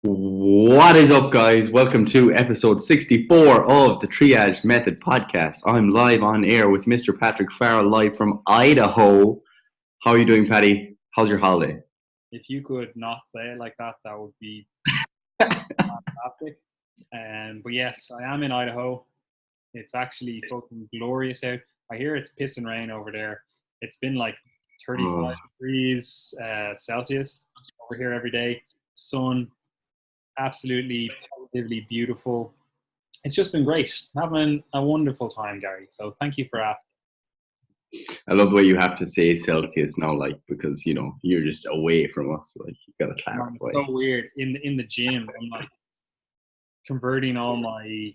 What is up, guys? Welcome to episode 64 of the Triage Method podcast. I'm live on air with Mr. Patrick Farrell, live from Idaho. How are you doing, Patty? How's your holiday? If you could not say it like that, that would be fantastic. But yes, I am in Idaho. It's actually fucking glorious out. I hear it's piss and rain over there. It's been like 35 degrees Celsius over here every day. Sun, absolutely positively beautiful. It's just been great. Having a wonderful time, Gary. So thank you for asking. I love the way you have to say Celsius now, like, because, you're just away from us. Like, you got to clarify. It's so weird. In the gym, I'm like converting all my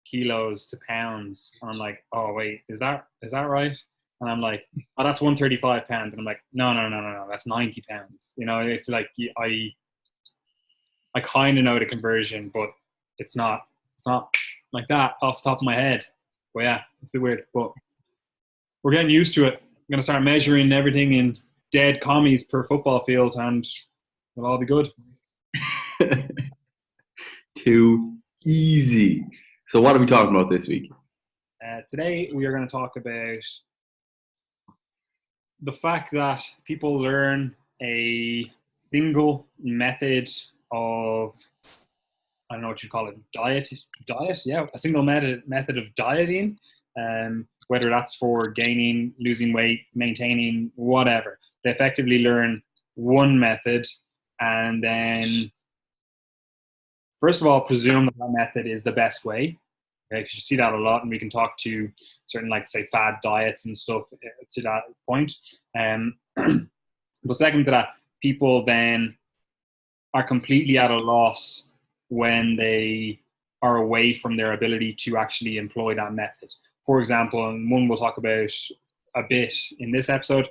kilos to pounds, and I'm like, oh wait, is that right? And I'm like, oh, that's 135 pounds, and I'm like, no, that's 90 pounds. It's like I kind of know the conversion, but it's not like that off the top of my head. But yeah, it's a bit weird, but we're getting used to it. I'm gonna start measuring everything in dead commies per football field, and it'll all be good. Too easy. So what are we talking about this week? Today we are going to talk about the fact that people learn a single method of, I don't know what you call it, diet, yeah, a single method of dieting, whether that's for gaining, losing weight, maintaining, whatever. They effectively learn one method and then, first of all, presume that method is the best way. Okay, because you see that a lot, and we can talk to certain, like, say, fad diets and stuff to that point. But second to that, people then are completely at a loss when they are away from their ability to actually employ that method. For example, and one we'll talk about a bit in this episode,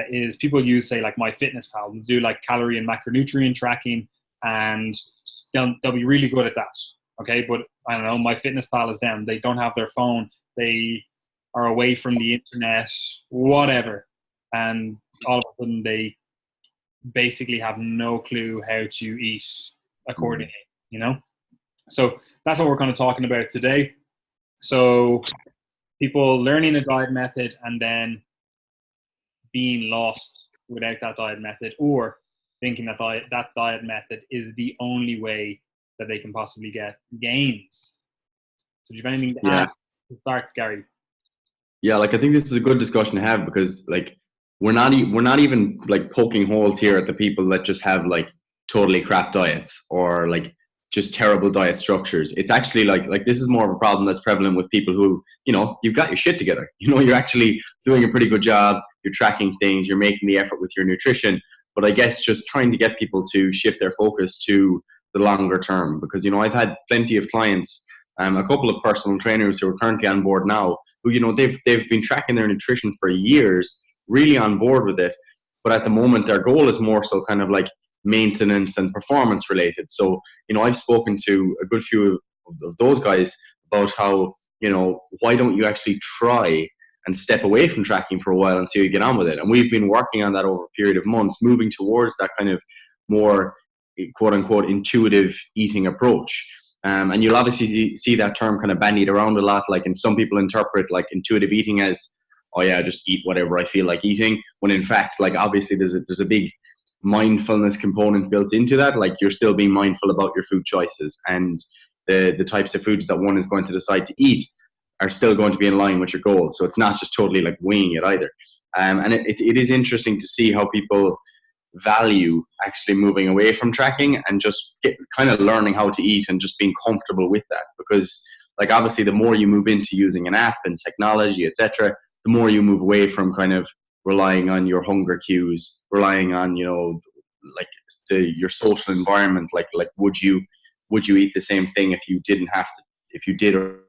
is people use, say, like MyFitnessPal. They'll do like calorie and macronutrient tracking, and they'll be really good at that. Okay, but I don't know, MyFitnessPal is them. They don't have their phone. They are away from the internet, whatever. And all of a sudden they basically have no clue how to eat accordingly, So that's what we're kind of talking about today. So people learning a diet method and then being lost without that diet method, or thinking that diet method is the only way that they can possibly get gains. So do you have anything to add to start, Gary? Yeah, like, I think this is a good discussion to have, because, like, we're not even like poking holes here at the people that just have like totally crap diets or like just terrible diet structures. It's actually like this is more of a problem that's prevalent with people who, you've got your shit together. You're actually doing a pretty good job. You're tracking things. You're making the effort with your nutrition. But I guess just trying to get people to shift their focus to the longer term, because, I've had plenty of clients, a couple of personal trainers who are currently on board now, who, they've been tracking their nutrition for years, really on board with it. But at the moment, their goal is more so kind of like maintenance and performance related. So, I've spoken to a good few of those guys about how, why don't you actually try and step away from tracking for a while and see how you get on with it? And we've been working on that over a period of months, moving towards that kind of more quote unquote intuitive eating approach. And you'll obviously see that term kind of bandied around a lot. Like, and some people interpret like intuitive eating as, oh yeah, just eat whatever I feel like eating. When in fact, like, obviously there's a big mindfulness component built into that. Like, you're still being mindful about your food choices, and the types of foods that one is going to decide to eat are still going to be in line with your goals. So it's not just totally like winging it either. And it is interesting to see how people value actually moving away from tracking and just kind of learning how to eat and just being comfortable with that. Because, like, obviously the more you move into using an app and technology, etc., the more you move away from kind of relying on your hunger cues, relying on, like your social environment. Like would you eat the same thing if you didn't have to, if you did or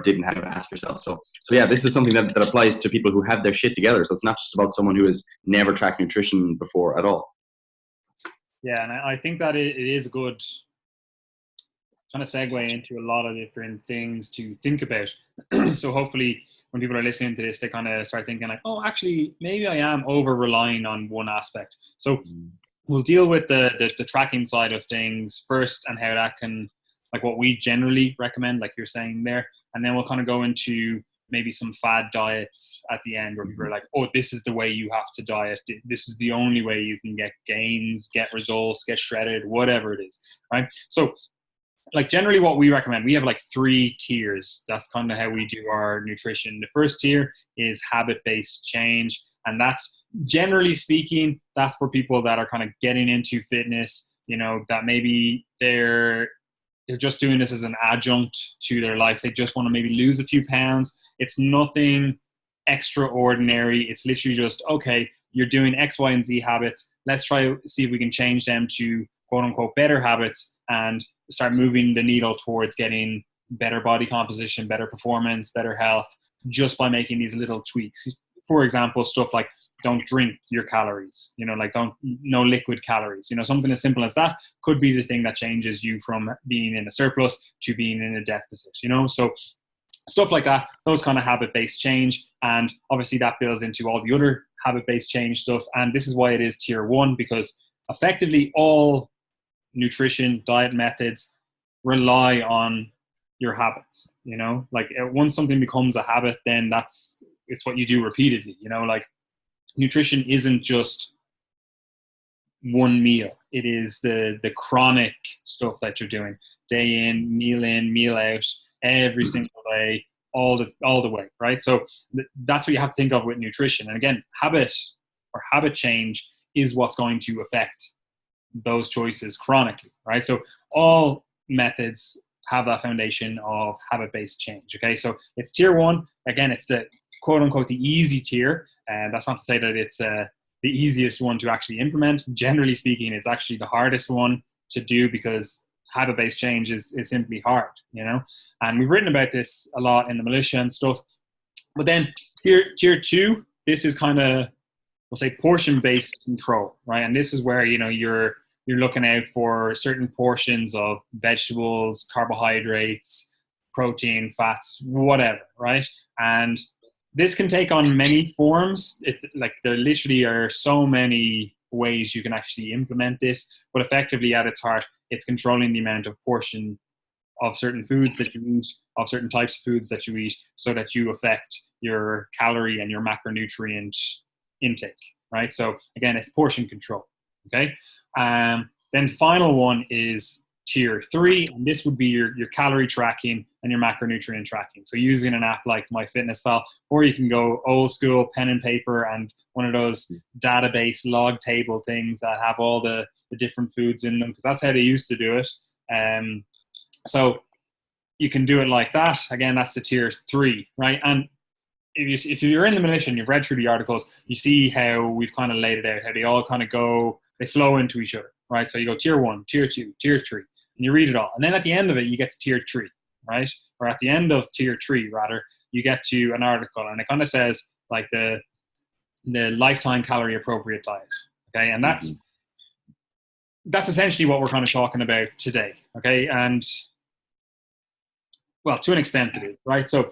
didn't have to ask yourself. So yeah, this is something that applies to people who have their shit together. So it's not just about someone who has never tracked nutrition before at all. Yeah, and I think that it is good kind of segue into a lot of different things to think about. So hopefully when people are listening to this, they kind of start thinking like, oh, actually, maybe I am over relying on one aspect. So we'll deal with the tracking side of things first and how that can, like what we generally recommend, like you're saying there. And then we'll kind of go into maybe some fad diets at the end where people are like, oh, this is the way you have to diet. This is the only way you can get gains, get results, get shredded, whatever it is, right? So like generally what we recommend, we have like 3 tiers. That's kind of how we do our nutrition. The first tier is habit-based change. And that's, generally speaking, that's for people that are kind of getting into fitness, you know, that maybe they're just doing this as an adjunct to their life. They just want to maybe lose a few pounds. It's nothing extraordinary. It's literally just, okay, you're doing X, Y, and Z habits. Let's try see if we can change them to quote unquote better habits and start moving the needle towards getting better body composition, better performance, better health, just by making these little tweaks. For example, stuff like don't drink your calories, you know, like no liquid calories, you know, something as simple as that could be the thing that changes you from being in a surplus to being in a deficit, you know. So stuff like that, those kind of habit-based change. And obviously that builds into all the other habit-based change stuff. And this is why it is tier 1, because effectively all nutrition diet methods rely on your habits, you know, like once something becomes a habit, then it's what you do repeatedly, you know. Like nutrition isn't just one meal. It is the chronic stuff that you're doing day in, meal out, every single day, all the way, right? So that's what you have to think of with nutrition. And again, habit change is what's going to affect those choices chronically, right? So all methods have that foundation of habit-based change. Okay, so it's tier 1. Again, it's the quote unquote the easy tier, and that's not to say that it's the easiest one to actually implement. Generally speaking, it's actually the hardest one to do because habit-based change is simply hard, you know. And we've written about this a lot in the militia and stuff. But then tier 2, this is kind of, we'll say, portion-based control, right? And this is where, you know, you're looking out for certain portions of vegetables, carbohydrates, protein, fats, whatever, right? And this can take on many forms. Like there literally are so many ways you can actually implement this, but effectively at its heart, it's controlling the amount of portion of certain foods that you eat, of certain types of foods that you eat, so that you affect your calorie and your macronutrient intake, right? So again, it's portion control, okay? Then final one is tier 3, and this would be your calorie tracking and your macronutrient tracking. So using an app like MyFitnessPal, or you can go old school pen and paper and one of those database log table things that have all the different foods in them, because that's how they used to do it. So you can do it like that. Again, that's the tier 3, right? And if you're in the militia and you've read through the articles, you see how we've kind of laid it out, how they all kind of they flow into each other, right? So you go tier 1, tier 2, tier 3, and you read it all. And then at the end of it, you get to tier 3, right? Or at the end of tier 3, rather, you get to an article, and it kind of says like the lifetime calorie appropriate diet, okay? And that's essentially what we're kind of talking about today, okay? And well, to an extent it is, right? So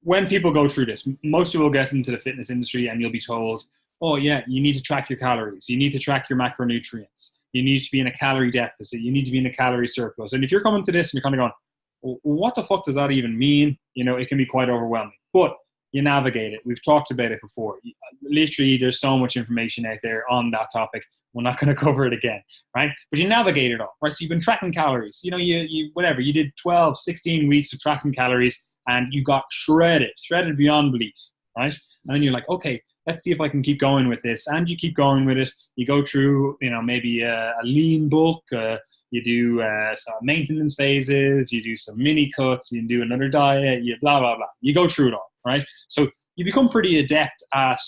when people go through this, most people get into the fitness industry and you'll be told, oh yeah, you need to track your calories. You need to track your macronutrients. You need to be in a calorie deficit. You need to be in a calorie surplus. And if you're coming to this and you're kind of going, well, what the fuck does that even mean? You know, it can be quite overwhelming, but you navigate it. We've talked about it before. Literally, there's so much information out there on that topic. We're not going to cover it again, right? But you navigate it all, right? So you've been tracking calories. You know, you whatever. You did 12, 16 weeks of tracking calories and you got shredded beyond belief, right? And then you're like, okay, let's see if I can keep going with this. And you keep going with it. You go through, you know, maybe a lean bulk. You do some maintenance phases. You do some mini cuts. You do another diet. You blah, blah, blah. You go through it all, right? So you become pretty adept at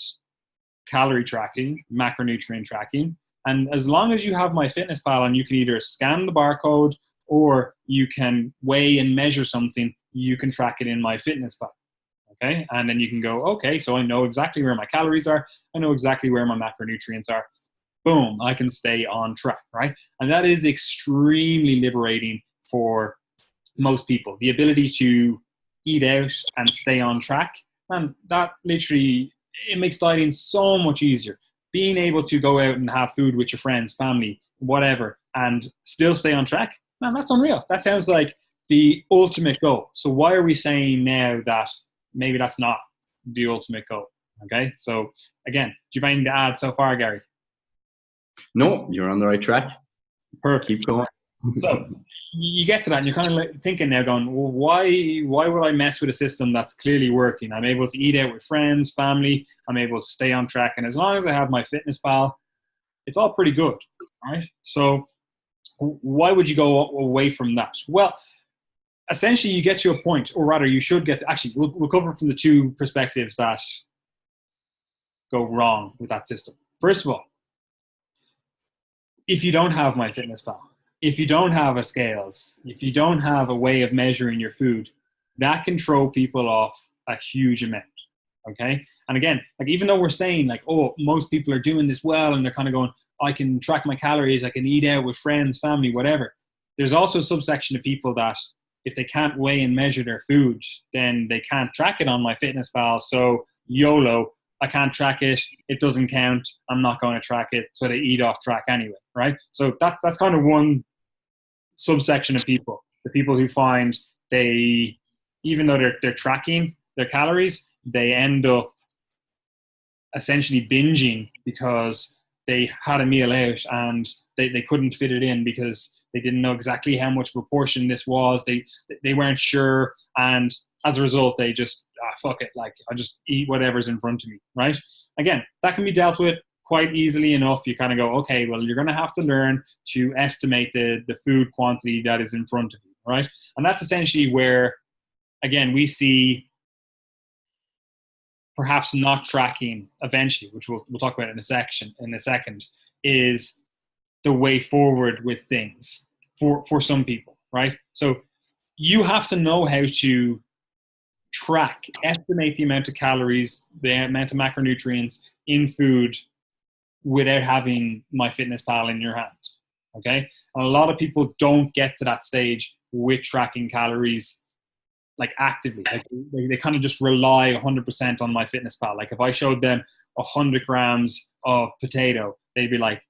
calorie tracking, macronutrient tracking. And as long as you have MyFitnessPal and you can either scan the barcode or you can weigh and measure something, you can track it in MyFitnessPal. Okay, and then you can go, okay, so I know exactly where my calories are. I know exactly where my macronutrients are. Boom, I can stay on track, right? And that is extremely liberating for most people. The ability to eat out and stay on track, and that literally, it makes dieting so much easier. Being able to go out and have food with your friends, family, whatever, and still stay on track, man, that's unreal. That sounds like the ultimate goal. So why are we saying now that maybe that's not the ultimate goal? Okay, so again, do you have anything to add so far, Gary? No, you're on the right track. Perfect. Keep going. So you get to that and you're kind of like thinking now going, well, why would I mess with a system that's clearly working? I'm able to eat out with friends, family, I'm able to stay on track. And as long as I have my fitness pal, it's all pretty good, right? So why would you go away from that? Well, essentially you get to a point, or rather you should get to, actually, we'll cover from the two perspectives that go wrong with that system. First of all, if you don't have my fitness pal, if you don't have a scales, if you don't have a way of measuring your food, that can throw people off a huge amount. Okay. And again, like, even though we're saying like, oh, most people are doing this well, and they're kind of going, I can track my calories, I can eat out with friends, family, whatever. There's also a subsection of people that if they can't weigh and measure their food, then they can't track it on my fitness pal. So YOLO, I can't track it. It doesn't count. I'm not going to track it. So they eat off track anyway, right? So that's kind of one subsection of people. The people who find they, even though they're tracking their calories, they end up essentially binging because they had a meal out and they couldn't fit it in because they didn't know exactly how much proportion this was. They weren't sure, and as a result, they just, fuck it, like, I just eat whatever's in front of me, right? Again, that can be dealt with quite easily enough. You kind of go, okay, well, you're going to have to learn to estimate the food quantity that is in front of you, right? And that's essentially where, again, we see perhaps not tracking eventually, which we'll talk about in a second, is the way forward with things for some people, right? So you have to know how to track, estimate the amount of calories, the amount of macronutrients in food without having MyFitnessPal in your hand, okay? And a lot of people don't get to that stage with tracking calories like actively. Like they kind of just rely 100% on MyFitnessPal. Like if I showed them 100 grams of potato, they'd be like,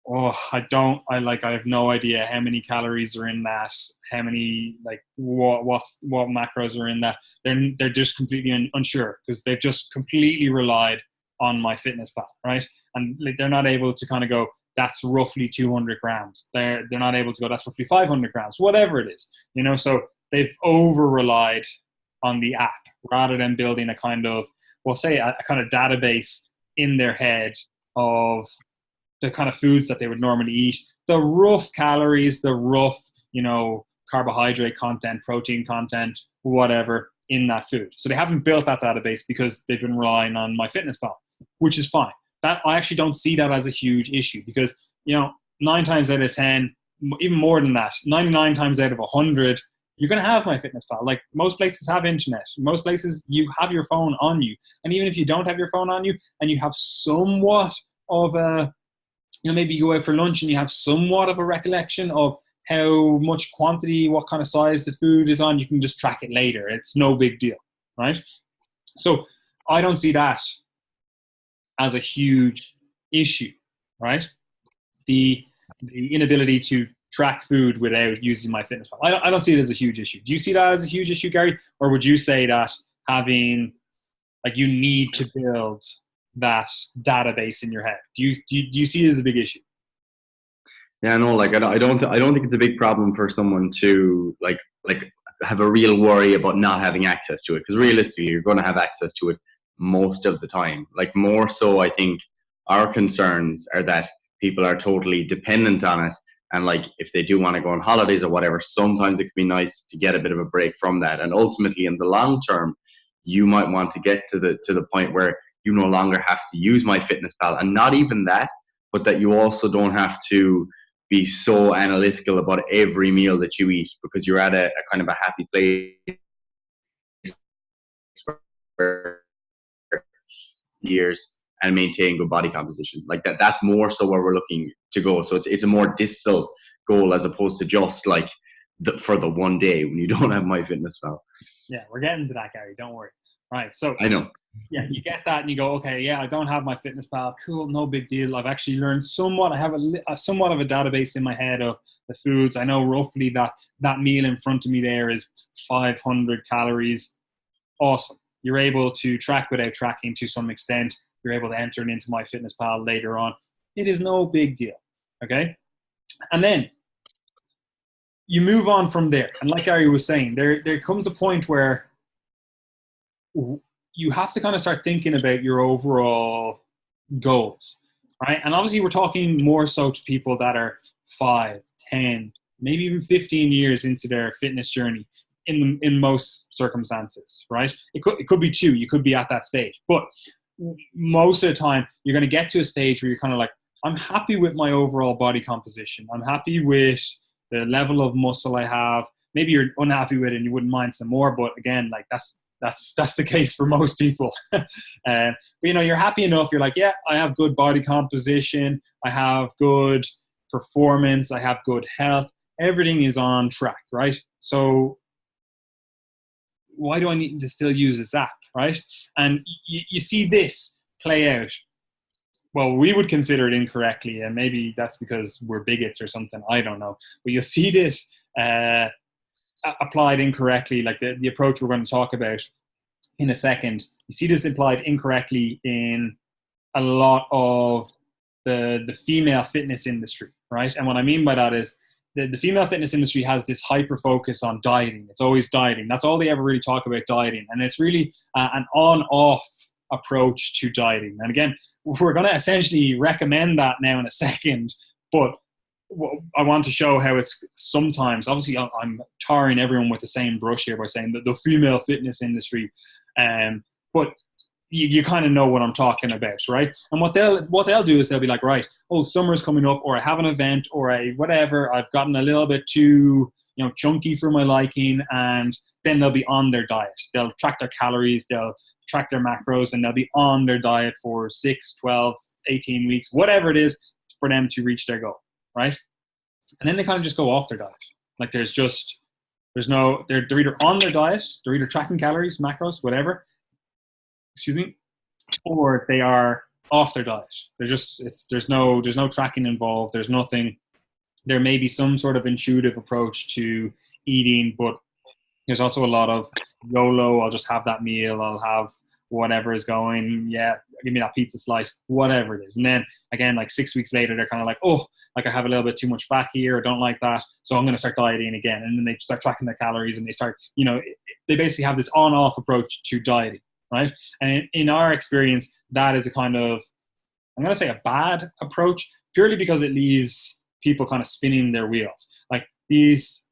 oh, I have no idea how many calories are in that, how many, like what macros are in that. They're just completely unsure because they've just completely relied on MyFitnessPal, right? And they're not able to kind of go, that's roughly 200 grams. They're not able to go, that's roughly 500 grams, whatever it is, you know. So they've over relied on the app rather than building a kind of, we'll say a kind of database in their head of the kind of foods that they would normally eat, the rough calories, the rough, you know, carbohydrate content, protein content, whatever in that food. So they haven't built that database because they've been relying on MyFitnessPal, which is fine. That, I actually don't see that as a huge issue because, you know, 9 times out of 10, even more than that, 99 times out of 100, you're going to have MyFitnessPal. Like most places have internet. Most places you have your phone on you. And even if you don't have your phone on you and you have somewhat of a, you know, maybe you go out for lunch and you have somewhat of a recollection of how much quantity, what kind of size the food is on, you can just track it later. It's no big deal, right? So I don't see that as a huge issue, right? The inability to track food without using MyFitnessPal. I don't see it as a huge issue. Do you see that as a huge issue, Gary? Or would you say that having, like, you need to build that database in your head? Do you see it as a big issue? Yeah, no, like I don't think it's a big problem for someone to like have a real worry about not having access to it, because realistically you're going to have access to it most of the time. Like more so, I think our concerns are that people are totally dependent on it, and like if they do want to go on holidays or whatever, sometimes it can be nice to get a bit of a break from that. And ultimately, in the long term, you might want to get to the point where you no longer have to use MyFitnessPal, and not even that, but that you also don't have to be so analytical about every meal that you eat, because you're at a kind of a happy place for years and maintain good body composition. Like that's more so where we're looking to go. So it's a more distal goal as opposed to just like for the one day when you don't have MyFitnessPal. Yeah, we're getting to that, Gary. Don't worry. Right. So I know. yeah, you get that and you go, okay, yeah, I don't have MyFitnessPal. Cool, no big deal. I've actually learned somewhat. I have a somewhat of a database in my head of the foods. I know roughly that meal in front of me there is 500 calories. Awesome. You're able to track without tracking to some extent. You're able to enter it into MyFitnessPal later on. It is no big deal. Okay. And then you move on from there. And like Gary was saying, there comes a point where you have to kind of start thinking about your overall goals, right? And obviously we're talking more so to people that are 5, 10, maybe even 15 years into their fitness journey in most circumstances, right? It could be 2, you could be at that stage. But most of the time, you're going to get to a stage where you're kind of like, I'm happy with my overall body composition. I'm happy with the level of muscle I have. Maybe you're unhappy with it and you wouldn't mind some more, but again, like that's the case for most people. But you're happy enough. You're like, yeah, I have good body composition. I have good performance. I have good health. Everything is on track, right? So why do I need to still use this app, right? And you see this play out. Well, we would consider it incorrectly, and maybe that's because we're bigots or something. I don't know. But you see this applied incorrectly, like the approach we're going to talk about in a second. You see this applied incorrectly in a lot of the female fitness industry, right? And what I mean by that is the female fitness industry has this hyper focus on dieting. It's always dieting. That's all they ever really talk about, dieting. And it's really an on-off approach to dieting. And again, we're going to essentially recommend that now in a second, but I want to show how it's sometimes, obviously I'm tarring everyone with the same brush here by saying that the female fitness industry, but you kind of know what I'm talking about, right? And what they'll do is they'll be like, right, oh, summer's coming up, or I have an event, or whatever, I've gotten a little bit too, chunky for my liking, and then they'll be on their diet. They'll track their calories, they'll track their macros, and they'll be on their diet for 6, 12, 18 weeks, whatever it is for them to reach their goal, right? And then they kind of just go off their diet. Like they're either on their diet, they're either tracking calories, macros, whatever, or they are off their diet. There's no tracking involved. There's nothing. There may be some sort of intuitive approach to eating, but there's also a lot of YOLO. I'll just have that meal. I'll have whatever is going. Yeah, give me that pizza slice, whatever it is. And then again, like 6 weeks later, they're kind of like, oh, like I have a little bit too much fat here, or don't like that, so I'm going to start dieting again. And then they start tracking their calories, and they start, they basically have this on-off approach to dieting, right? And in our experience, that is a kind of, I'm going to say a bad approach, purely because it leaves people kind of spinning their wheels. Like this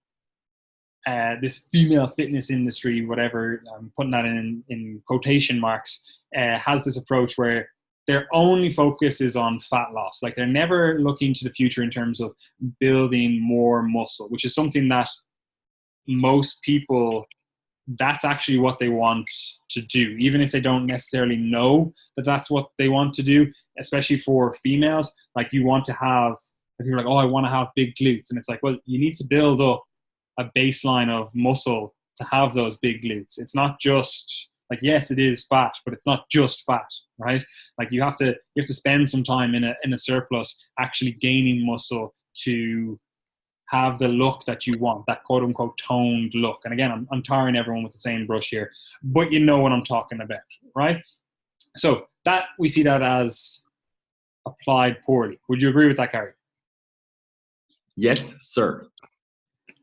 female fitness industry, whatever, I'm putting that in quotation marks, has this approach where their only focus is on fat loss. Like they're never looking to the future in terms of building more muscle, which is something that most people, that's actually what they want to do, even if they don't necessarily know that that's what they want to do, especially for females. Like you want to have, if you're like, oh, I want to have big glutes. And it's like, well, you need to build up a baseline of muscle to have those big glutes. It's not just like, yes, it is fat, but it's not just fat, right? Like you have to spend some time in a surplus actually gaining muscle to have the look that you want, that quote unquote toned look. And again, I'm tarring everyone with the same brush here, but you know what I'm talking about, right? So that, we see that as applied poorly. Would you agree with that, Gary? Yes, sir.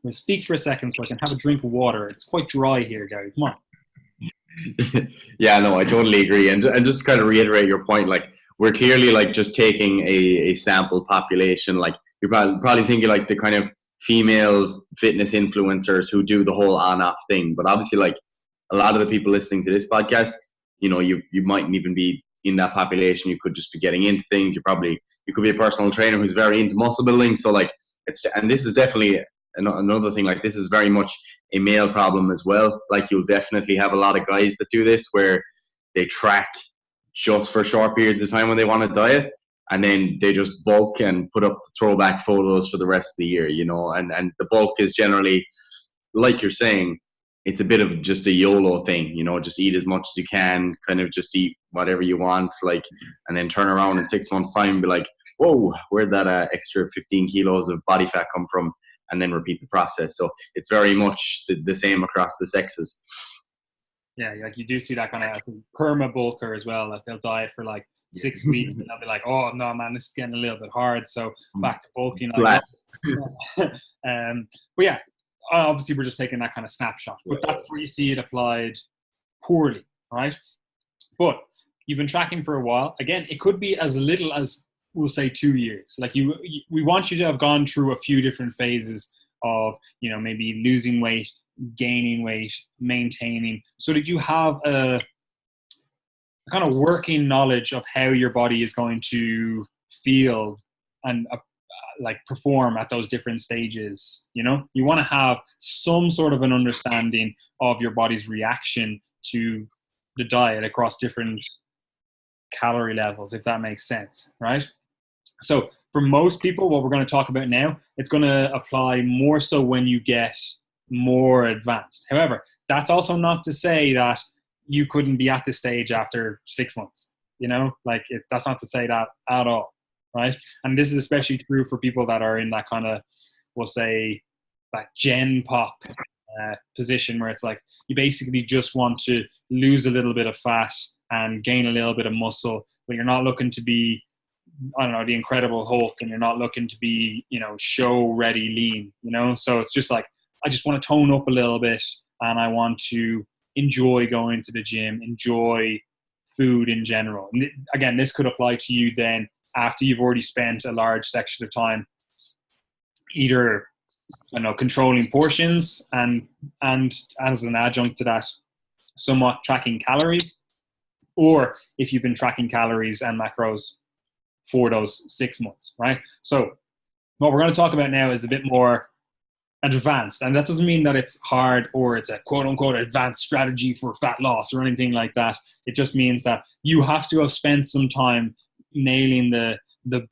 We'll speak for a second so I can have a drink of water. It's quite dry here, Gary. Come on. Yeah, no, I totally agree. And just kind of reiterate your point, like we're clearly like just taking a sample population. Like you're probably thinking like the kind of female fitness influencers who do the whole on-off thing. But obviously, like a lot of the people listening to this podcast, you mightn't even be in that population. You could just be getting into things. You could be a personal trainer who's very into muscle building. So like and this is definitely another thing, like this is very much a male problem as well. Like you'll definitely have a lot of guys that do this where they track just for short periods of time when they want to diet, and then they just bulk and put up the throwback photos for the rest of the year, you know. And the bulk is generally, like you're saying, it's a bit of just a YOLO thing, you know, just eat as much as you can, kind of just eat whatever you want, like, and then turn around in 6 months' time and be like, whoa, where'd that extra 15 kilos of body fat come from? And then repeat the process. So it's very much the same across the sexes. Yeah, like you do see that kind of perma bulker as well. Like they'll diet for like 6 weeks and they'll be like, oh no, man, this is getting a little bit hard. So back to bulking. But yeah, obviously we're just taking that kind of snapshot. But that's where you see it applied poorly, right? But you've been tracking for a while. Again, it could be as little as, we'll say, 2 years. Like we want you to have gone through a few different phases of, you know, maybe losing weight, gaining weight, maintaining, so that you have a kind of working knowledge of how your body is going to feel and like perform at those different stages. You know, you want to have some sort of an understanding of your body's reaction to the diet across different calorie levels, if that makes sense, right? So for most people, what we're going to talk about now, it's going to apply more so when you get more advanced. However, that's also not to say that you couldn't be at this stage after 6 months, you know, like that's not to say that at all, right? And this is especially true for people that are in that kind of, we'll say, that gen pop position where it's like you basically just want to lose a little bit of fat and gain a little bit of muscle, but you're not looking to be, I don't know, the Incredible Hulk, and you're not looking to be, you know, show ready lean, you know? So it's just like, I just want to tone up a little bit and I want to enjoy going to the gym, enjoy food in general. And again, this could apply to you then after you've already spent a large section of time either, I don't know, controlling portions and as an adjunct to that, somewhat tracking calories, or if you've been tracking calories and macros for those 6 months, right? So what we're going to talk about now is a bit more advanced, and that doesn't mean that it's hard or it's a quote unquote advanced strategy for fat loss or anything like that. It just means that you have to have spent some time nailing the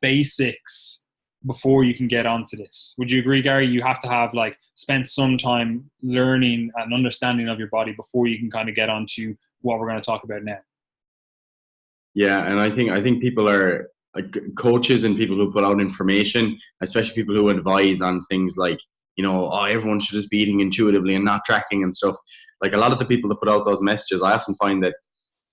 basics before you can get onto this. Would you agree, Gary? You have to have like spent some time learning and understanding of your body before you can kind of get onto what we're going to talk about now. Yeah, and I think people are like coaches and people who put out information, especially people who advise on things like, you know, oh, everyone should just be eating intuitively and not tracking and stuff. Like a lot of the people that put out those messages, I often find that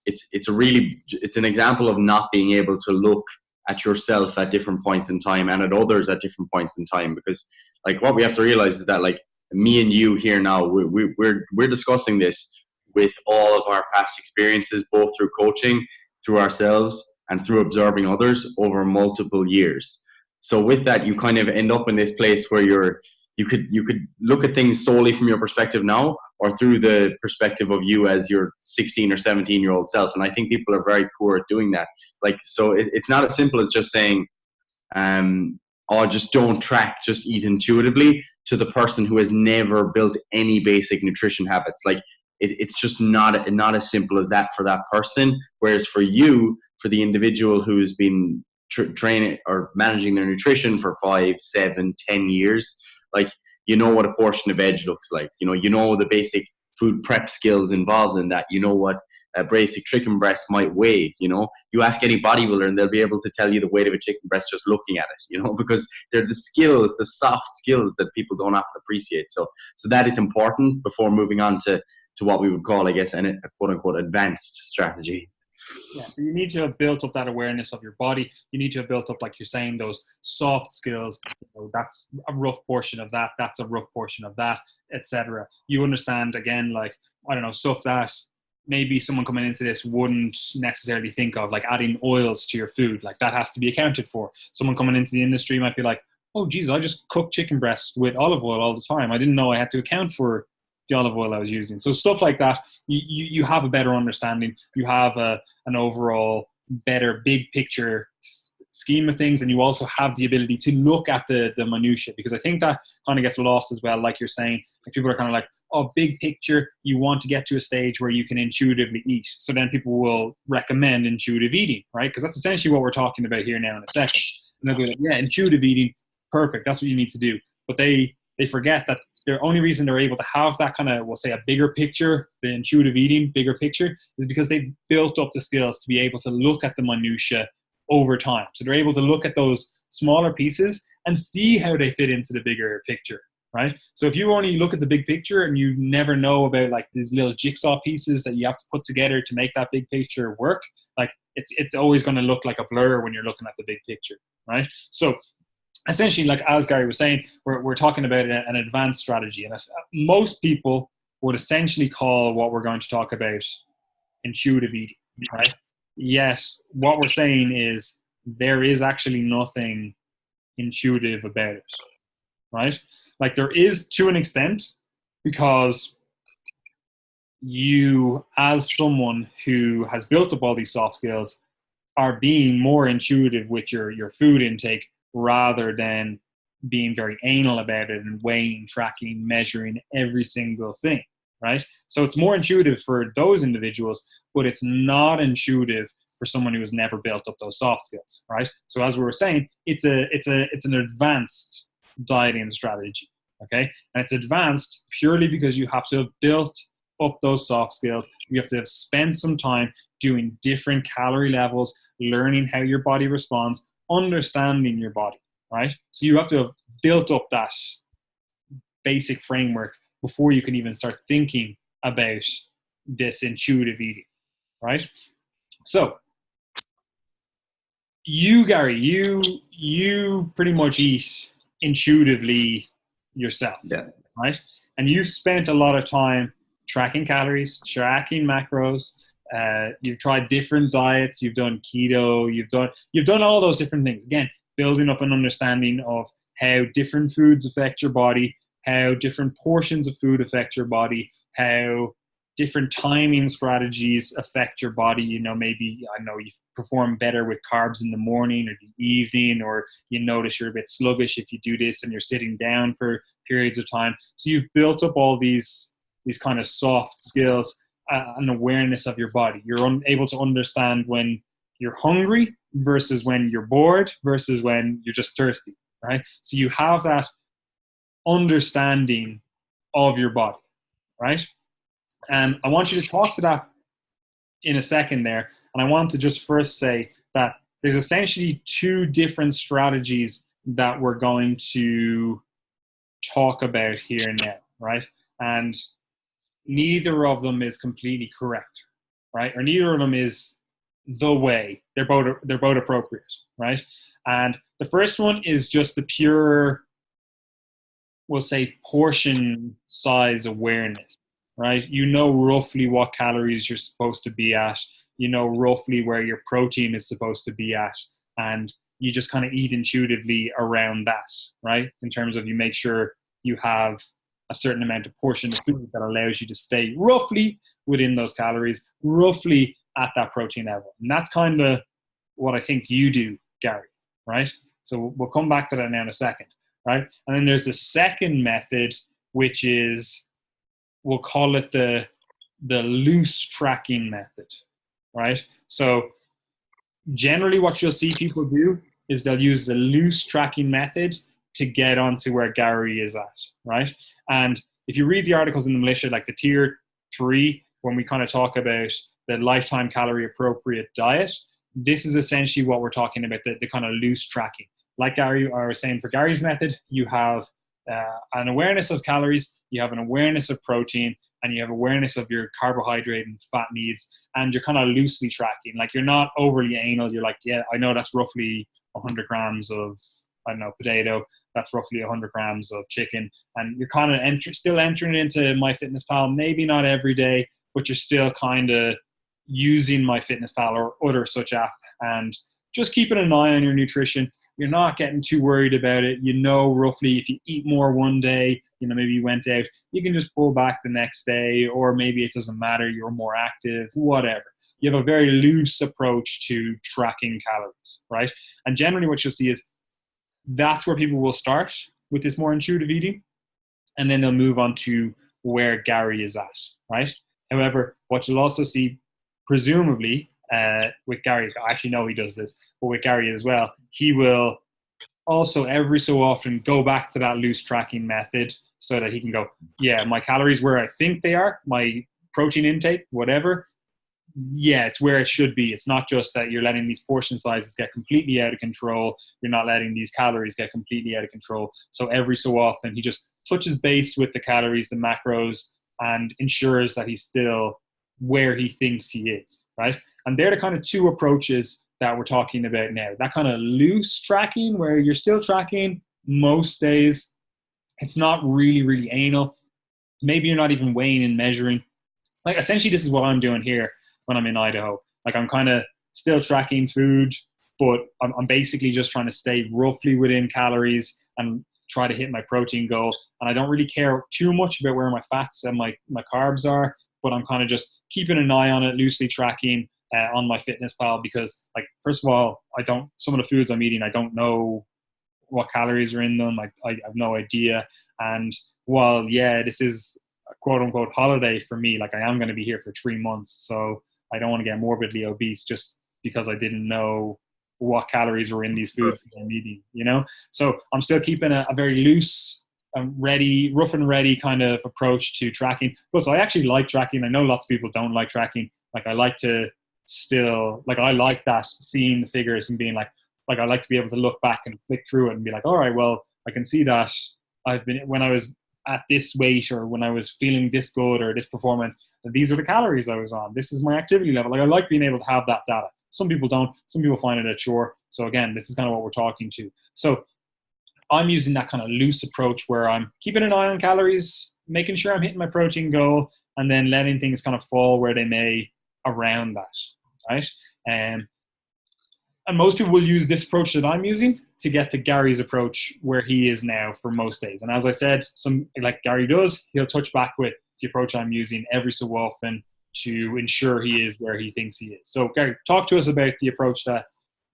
it's an example of not being able to look at yourself at different points in time and at others at different points in time. Because like what we have to realize is that like me and you here now, we're discussing this with all of our past experiences, both through coaching, through ourselves, and through observing others over multiple years. So with that, you kind of end up in this place where you could look at things solely from your perspective now, or through the perspective of you as your 16 or 17-year-old self. And I think people are very poor at doing that. Like, so it's not as simple as just saying, oh, just don't track, just eat intuitively, to the person who has never built any basic nutrition habits. Like, it's just not as simple as that for that person. Whereas for you, for the individual who's been training or managing their nutrition for 5, 7, 10 years, like, you know what a portion of veg looks like. You know the basic food prep skills involved in that. You know what a basic chicken breast might weigh. You know, you ask any bodybuilder and they'll be able to tell you the weight of a chicken breast just looking at it. You know, because they're the skills, the soft skills that people don't often appreciate. So that is important before moving on to what we would call, I guess, a quote unquote advanced strategy. Yeah, so you need to have built up that awareness of your body. You need to have built up, like you're saying, those soft skills. You know, that's a rough portion of that. That's a rough portion of that, etc. You understand, again, like, I don't know, stuff that maybe someone coming into this wouldn't necessarily think of, like adding oils to your food. Like, that has to be accounted for. Someone coming into the industry might be like, oh, geez, I just cook chicken breast with olive oil all the time. I didn't know I had to account for the olive oil I was using. So stuff like that, you have a better understanding. You have an overall better big picture scheme of things, and you also have the ability to look at the minutiae, because I think that kind of gets lost as well. Like you're saying, like people are kind of like, oh, big picture, you want to get to a stage where you can intuitively eat. So then people will recommend intuitive eating, right? Because that's essentially what we're talking about here now in a second. And they'll be like, yeah, intuitive eating, perfect, that's what you need to do. But they forget that the only reason they're able to have that kind of, we'll say, a bigger picture, the intuitive eating, bigger picture, is because they've built up the skills to be able to look at the minutiae over time. So they're able to look at those smaller pieces and see how they fit into the bigger picture, right? So if you only look at the big picture and you never know about like these little jigsaw pieces that you have to put together to make that big picture work, like it's always going to look like a blur when you're looking at the big picture, right? So essentially, like as Gary was saying, we're talking about an advanced strategy, and most people would essentially call what we're going to talk about intuitive eating, right? Yes, what we're saying is there is actually nothing intuitive about it, right? Like there is to an extent, because you, as someone who has built up all these soft skills, are being more intuitive with your food intake rather than being very anal about it and weighing, tracking, measuring every single thing, right? So it's more intuitive for those individuals, but it's not intuitive for someone who has never built up those soft skills, right? So as we were saying, it's an advanced dieting strategy, okay? And it's advanced purely because you have to have built up those soft skills. You have to have spent some time doing different calorie levels, learning how your body responds, understanding your body, right? So you have to have built up that basic framework before you can even start thinking about this intuitive eating, right? So you, Gary, you pretty much eat intuitively yourself, yeah, right? And you've spent a lot of time tracking calories, tracking macros. You've tried different diets. You've done keto. You've done all those different things. Again, building up an understanding of how different foods affect your body, how different portions of food affect your body, how different timing strategies affect your body. You know, maybe, I know you perform better with carbs in the morning or the evening, or you notice you're a bit sluggish if you do this and you're sitting down for periods of time. So you've built up all these kind of soft skills, an awareness of your body. You're able to understand when you're hungry versus when you're bored versus when you're just thirsty, right? So you have that understanding of your body, right? And I want you to talk to that in a second there. And I want to just first say that there's essentially two different strategies that we're going to talk about here now, right? And neither of them is completely correct, right? Or neither of them is the way. They're both appropriate, right? And the first one is just the pure, we'll say, portion size awareness, right? You know roughly what calories you're supposed to be at. You know roughly where your protein is supposed to be at. And you just kind of eat intuitively around that, right? In terms of, you make sure you have a certain amount of portion of food that allows you to stay roughly within those calories, roughly at that protein level. And that's kind of what I think you do, Gary, right? So we'll come back to that now in a second, right? And then there's the second method, which is, we'll call it the loose tracking method, right? So generally what you'll see people do is they'll use the loose tracking method to get onto where Gary is at, right? And if you read the articles in the militia, like the tier 3, when we kind of talk about the lifetime calorie appropriate diet, this is essentially what we're talking about, the kind of loose tracking. Like Gary was saying, for Gary's method, you have an awareness of calories, you have an awareness of protein, and you have awareness of your carbohydrate and fat needs, and you're kind of loosely tracking. Like, you're not overly anal. You're like, yeah, I know that's roughly 100 grams of, I don't know, potato. That's roughly 100 grams of chicken. And you're kind of still entering it into MyFitnessPal, maybe not every day, but you're still kind of using MyFitnessPal or other such app and just keeping an eye on your nutrition. You're not getting too worried about it. You know, roughly if you eat more one day, you know, maybe you went out, you can just pull back the next day, or maybe it doesn't matter, you're more active, whatever. You have a very loose approach to tracking calories, right? And generally what you'll see is that's where people will start with this more intuitive eating, and then they'll move on to where Gary is at, right? However, what you'll also see, presumably, with Gary, I actually know he does this, but with Gary as well, he will also every so often go back to that loose tracking method so that he can go, yeah, my calories where I think they are, my protein intake, whatever, yeah, it's where it should be. It's not just that you're letting these portion sizes get completely out of control. You're not letting these calories get completely out of control. So every so often, he just touches base with the calories, the macros, and ensures that he's still where he thinks he is, right? And they're the kind of two approaches that we're talking about now. That kind of loose tracking where you're still tracking most days. It's not really, really anal. Maybe you're not even weighing and measuring. Like essentially, this is what I'm doing here when I'm in Idaho. Like I'm kind of still tracking food, but I'm basically just trying to stay roughly within calories and try to hit my protein goal. And I don't really care too much about where my fats and my carbs are, but I'm kind of just keeping an eye on it, loosely tracking on my MyFitnessPal, because like, first of all, some of the foods I'm eating, I don't know what calories are in them. I have no idea. And while, yeah, this is a quote unquote holiday for me, like I am going to be here for 3 months. So I don't want to get morbidly obese just because I didn't know what calories were in these foods that I'm eating, you know? So I'm still keeping a very loose, rough and ready kind of approach to tracking. Plus, I actually like tracking. I know lots of people don't like tracking. Like I like to still, like I like that, seeing the figures and being like I like to be able to look back and flick through it and be like, all right, well, I can see that when I was at this weight, or when I was feeling this good or this performance, these are the calories I was on. This is my activity level. Like I like being able to have that data. Some people don't. Some people find it a chore. So again, this is kind of what we're talking to. So I'm using that kind of loose approach where I'm keeping an eye on calories, making sure I'm hitting my protein goal, and then letting things kind of fall where they may around that, right? And most people will use this approach that I'm using to get to Gary's approach where he is now for most days. And as I said, like Gary does, he'll touch back with the approach I'm using every so often to ensure he is where he thinks he is. So Gary, talk to us about the approach that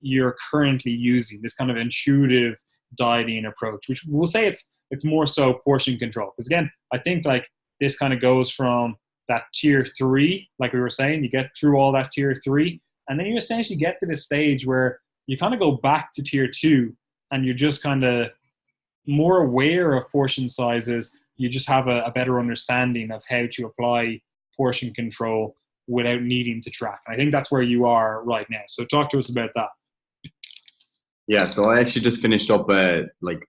you're currently using, this kind of intuitive dieting approach, which we'll say it's more so portion control. Because again, I think like this kind of goes from that tier 3, like we were saying, you get through all that tier 3, and then you essentially get to this stage where you kind of go back to tier 2 and you're just kind of more aware of portion sizes. You just have a better understanding of how to apply portion control without needing to track. And I think that's where you are right now. So talk to us about that. Yeah, so I actually just finished up like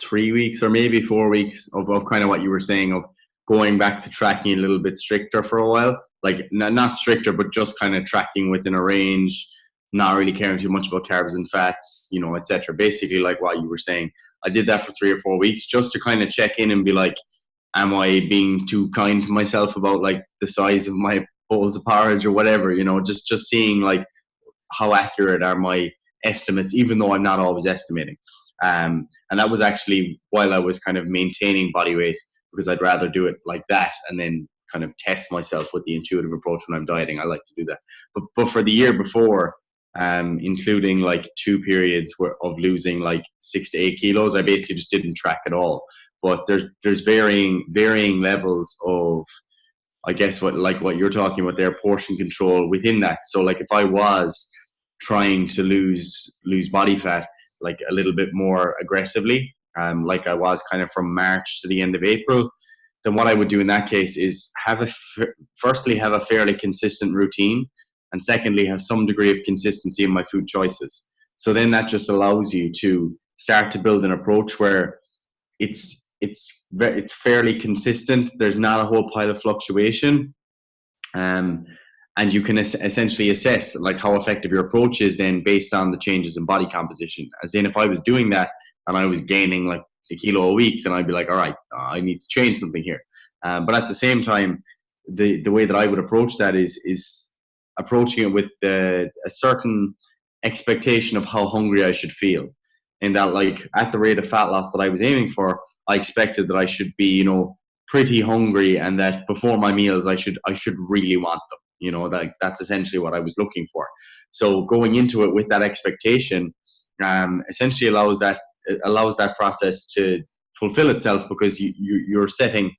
3 weeks or maybe 4 weeks of kind of what you were saying, of going back to tracking a little bit stricter for a while. Like not stricter, but just kind of tracking within a range, not really caring too much about carbs and fats, you know, etc. Basically like what you were saying. I did that for 3 or 4 weeks just to kind of check in and be like, am I being too kind to myself about like the size of my bowls of porridge or whatever, you know, just seeing like how accurate are my estimates, even though I'm not always estimating. And that was actually while I was kind of maintaining body weight, because I'd rather do it like that and then kind of test myself with the intuitive approach when I'm dieting. I like to do that. But for the year before, including like 2 periods of losing like 6 to 8 kilos, I basically just didn't track at all. But there's varying levels of, I guess, what you're talking about there, portion control within that. So like if I was trying to lose body fat like a little bit more aggressively, like I was kind of from March to the end of April, then what I would do in that case is firstly have a fairly consistent routine, and secondly have some degree of consistency in my food choices. So then that just allows you to start to build an approach where it's fairly consistent. There's not a whole pile of fluctuation, and you can essentially assess like how effective your approach is then based on the changes in body composition. As in, if I was doing that and I was gaining like a kilo a week, then I'd be like, all right, I need to change something here. But at the same time, the way that I would approach that is approaching it with a certain expectation of how hungry I should feel. And that, like, at the rate of fat loss that I was aiming for, I expected that I should be, pretty hungry, and that before my meals I should really want them. That's essentially what I was looking for. So going into it with that expectation, essentially allows that process to fulfill itself, because you're setting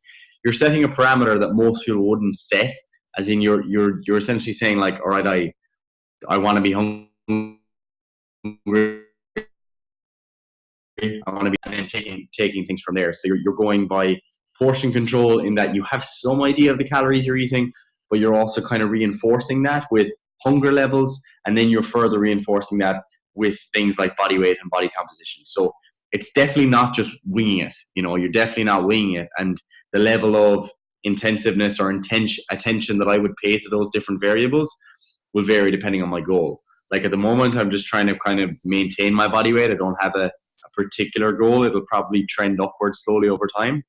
a parameter that most people wouldn't set. As in, you're essentially saying, like, all right, I want to be hungry. I want to be, and then taking things from there. So you're going by portion control, in that you have some idea of the calories you're eating, but you're also kind of reinforcing that with hunger levels, and then you're further reinforcing that with things like body weight and body composition. So it's definitely not just winging it. You're definitely not winging it, and the level of intensiveness or attention that I would pay to those different variables will vary depending on my goal. Like, at the moment, I'm just trying to kind of maintain my body weight. I don't have a particular goal. It'll probably trend upwards slowly over time.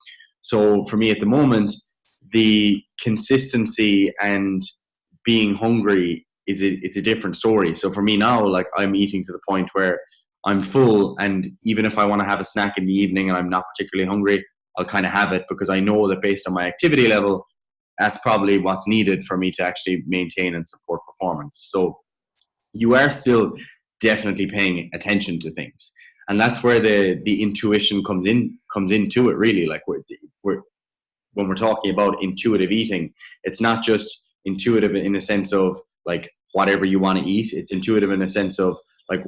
So for me at the moment, the consistency and being hungry it's a different story. So for me now, like, I'm eating to the point where I'm full, and even if I want to have a snack in the evening and I'm not particularly hungry, I'll kind of have it, because I know that based on my activity level, that's probably what's needed for me to actually maintain and support performance. So you are still definitely paying attention to things, and that's where the intuition comes into it, really. Like, when we're talking about intuitive eating, it's not just intuitive in a sense of, like, whatever you want to eat. It's intuitive in a sense of, like,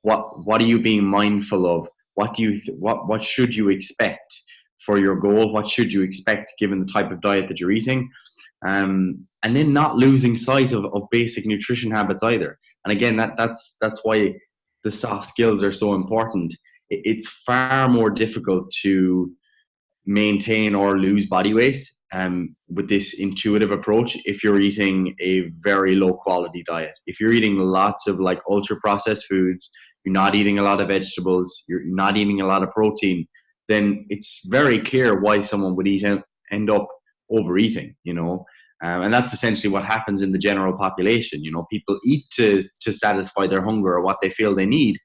what are you being mindful of? What should you expect for your goal? What should you expect given the type of diet that you're eating? And then not losing sight of basic nutrition habits either. And again, that's why the soft skills are so important. It's far more difficult to maintain or lose body weight with this intuitive approach if you're eating a very low quality diet. If you're eating lots of, like, ultra processed foods, you're not eating a lot of vegetables, you're not eating a lot of protein, then it's very clear why someone would end up overeating. And that's essentially what happens in the general population. People eat to satisfy their hunger or what they feel they need,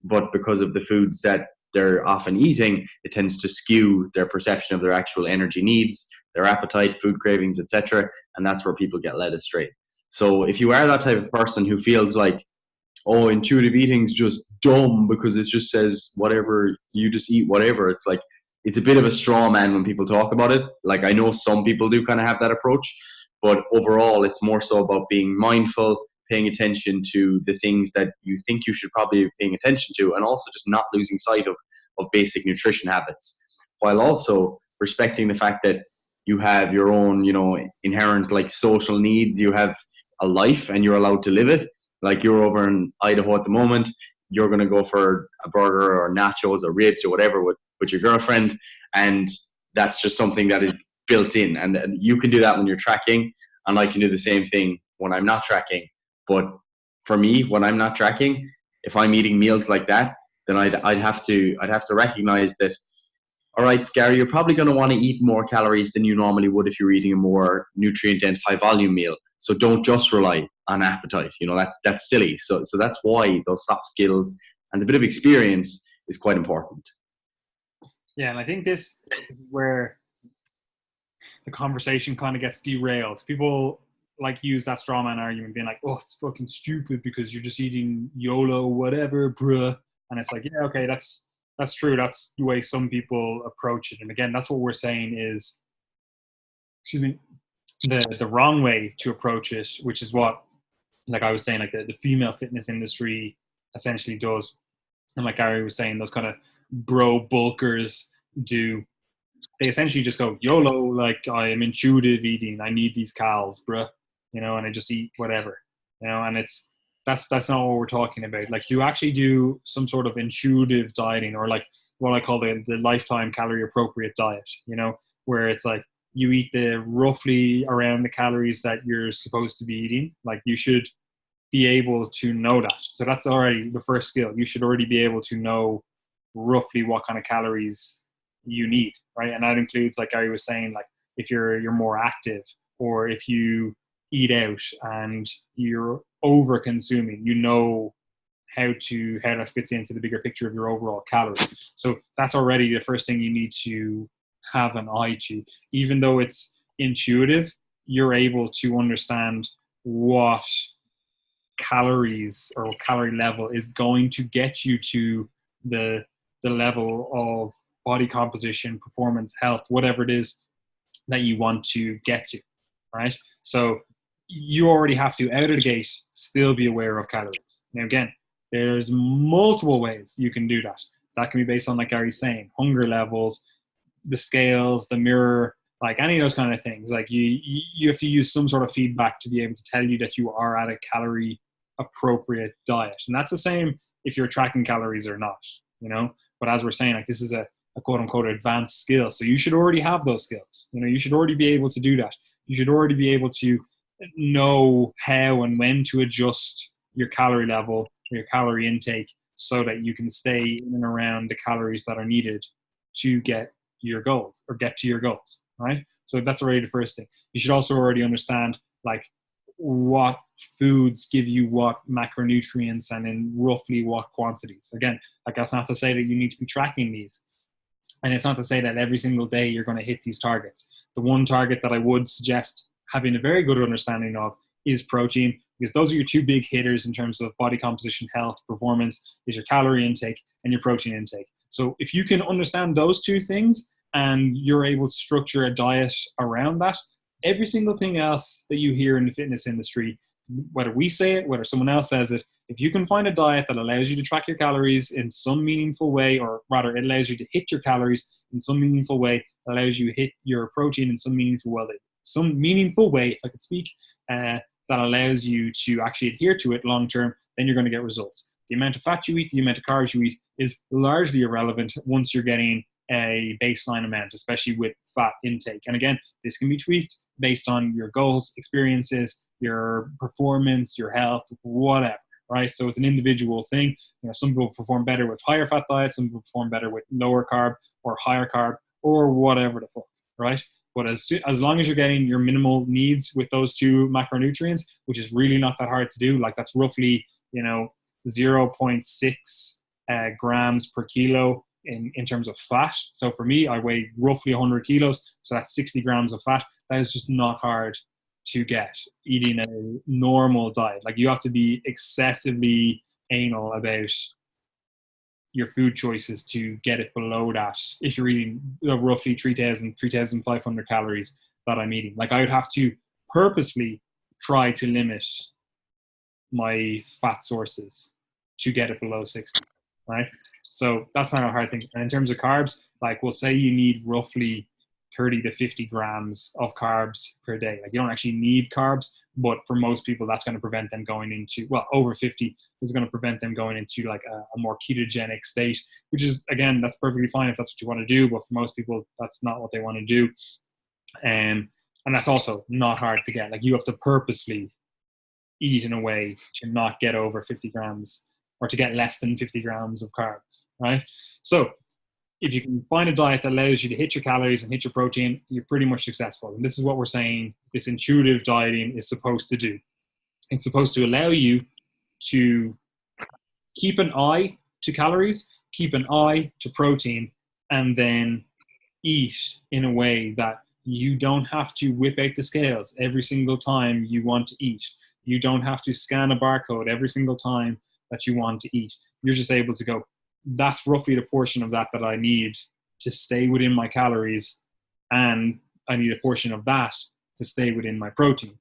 but because of the foods that they're often eating, it tends to skew their perception of their actual energy needs, their appetite, food cravings, etc. And that's where people get led astray. So if you are that type of person who feels like, oh, intuitive eating's just dumb because it just says whatever, you just eat whatever, it's like, it's a bit of a straw man when people talk about it. Like, I know some people do kind of have that approach, but overall it's more so about being mindful, paying attention to the things that you think you should probably be paying attention to, and also just not losing sight of basic nutrition habits, while also respecting the fact that you have your own, inherent, like, social needs. You have a life and you're allowed to live it. Like, you're over in Idaho at the moment, you're going to go for a burger or nachos or ribs or whatever with your girlfriend, and that's just something that is built in, and you can do that when you're tracking, and I can do the same thing when I'm not tracking. But for me, when I'm not tracking, if I'm eating meals like that, then I'd have to recognize that, all right, Gary, you're probably going to want to eat more calories than you normally would if you're eating a more nutrient dense, high volume meal. So don't just rely on appetite. That's silly. So that's why those soft skills and a bit of experience is quite important. Yeah, and I think this is where the conversation kind of gets derailed. People, like, use that straw man argument, being like, oh, it's fucking stupid because you're just eating YOLO, whatever, bruh. And it's like, yeah, okay, that's true. That's the way some people approach it. And again, that's what we're saying is, the wrong way to approach it, which is what, like I was saying, like the female fitness industry essentially does. And like Gary was saying, those kind of bro bulkers do. They essentially just go, YOLO, like, I am intuitive eating, I need these calories, bruh, and I just eat whatever, and that's not what we're talking about. Like, to actually do some sort of intuitive dieting, or like what I call the lifetime calorie appropriate diet, where it's like, you eat the roughly around the calories that you're supposed to be eating. Like, you should be able to know that. So that's already the first skill. You should already be able to know roughly what kind of calories you need, right? And that includes, like Gary was saying, like, if you're more active, or if you eat out and you're over consuming, how that fits into the bigger picture of your overall calories. So that's already the first thing you need to have an eye to. Even though it's intuitive, you're able to understand what calories or calorie level is going to get you to the level of body composition, performance, health, whatever it is that you want to get to, right? So you already have to, out of the gate, still be aware of calories. Now, again, there's multiple ways you can do that. That can be based on, like Gary's saying, hunger levels, the scales, the mirror, like any of those kind of things. Like you have to use some sort of feedback to be able to tell you that you are at a calorie appropriate diet. And that's the same if you're tracking calories or not, you know? But as we're saying, like, this is a quote unquote advanced skill. So you should already have those skills. You know, you should already be able to do that. You should already be able to know how and when to adjust your calorie level, your calorie intake, so that you can stay in and around the calories that are needed to get your goals or get to your goals, right? So that's already the first thing. You should also already understand, like, what foods give you what macronutrients and in roughly what quantities. Again, like, that's not to say that you need to be tracking these. And it's not to say that every single day you're going to hit these targets. The one target that I would suggest having a very good understanding of is protein, because those are your two big hitters in terms of body composition, health, performance, is your calorie intake and your protein intake. So if you can understand those two things and you're able to structure a diet around that, every single thing else that you hear in the fitness industry, whether we say it, whether someone else says it, if you can find a diet that allows you to track your calories in some meaningful way, or rather it allows you to hit your calories in some meaningful way, allows you to hit your protein in some meaningful way, if I could speak, that allows you to actually adhere to it long term, then you're going to get results. The amount of fat you eat, the amount of carbs you eat is largely irrelevant once you're getting a baseline amount, especially with fat intake. And again, this can be tweaked based on your goals, experiences, your performance, your health, whatever, right? So it's an individual thing. You know, some people perform better with higher fat diets, some people perform better with lower carb or higher carb or whatever the fuck, right? But as long as you're getting your minimal needs with those two macronutrients, which is really not that hard to do, like that's roughly, 0.6 grams per kilo in terms of fat. So for me, I weigh roughly 100 kilos. So that's 60 grams of fat. That is just not hard to get eating a normal diet. Like, you have to be excessively anal about your food choices to get it below that. If you're eating roughly 3,500 calories that I'm eating, like, I would have to purposefully try to limit my fat sources to get it below 60, right? So that's not a hard thing. And in terms of carbs, like, we'll say you need roughly 30 to 50 grams of carbs per day. Like, you don't actually need carbs, but for most people, that's going to prevent them going into, well, over 50 is going to prevent them going into like a more ketogenic state, which is, again, that's perfectly fine if that's what you want to do. But for most people, that's not what they want to do. And that's also not hard to get. Like, you have to purposefully eat in a way to not get over 50 grams or to get less than 50 grams of carbs, right? So if you can find a diet that allows you to hit your calories and hit your protein, you're pretty much successful. And this is what we're saying this intuitive dieting is supposed to do. It's supposed to allow you to keep an eye to calories, keep an eye to protein, and then eat in a way that you don't have to whip out the scales every single time you want to eat. You don't have to scan a barcode every single time that you want to eat. You're just able to go, that's roughly the portion of that I need to stay within my calories, and I need a portion of that to stay within my protein.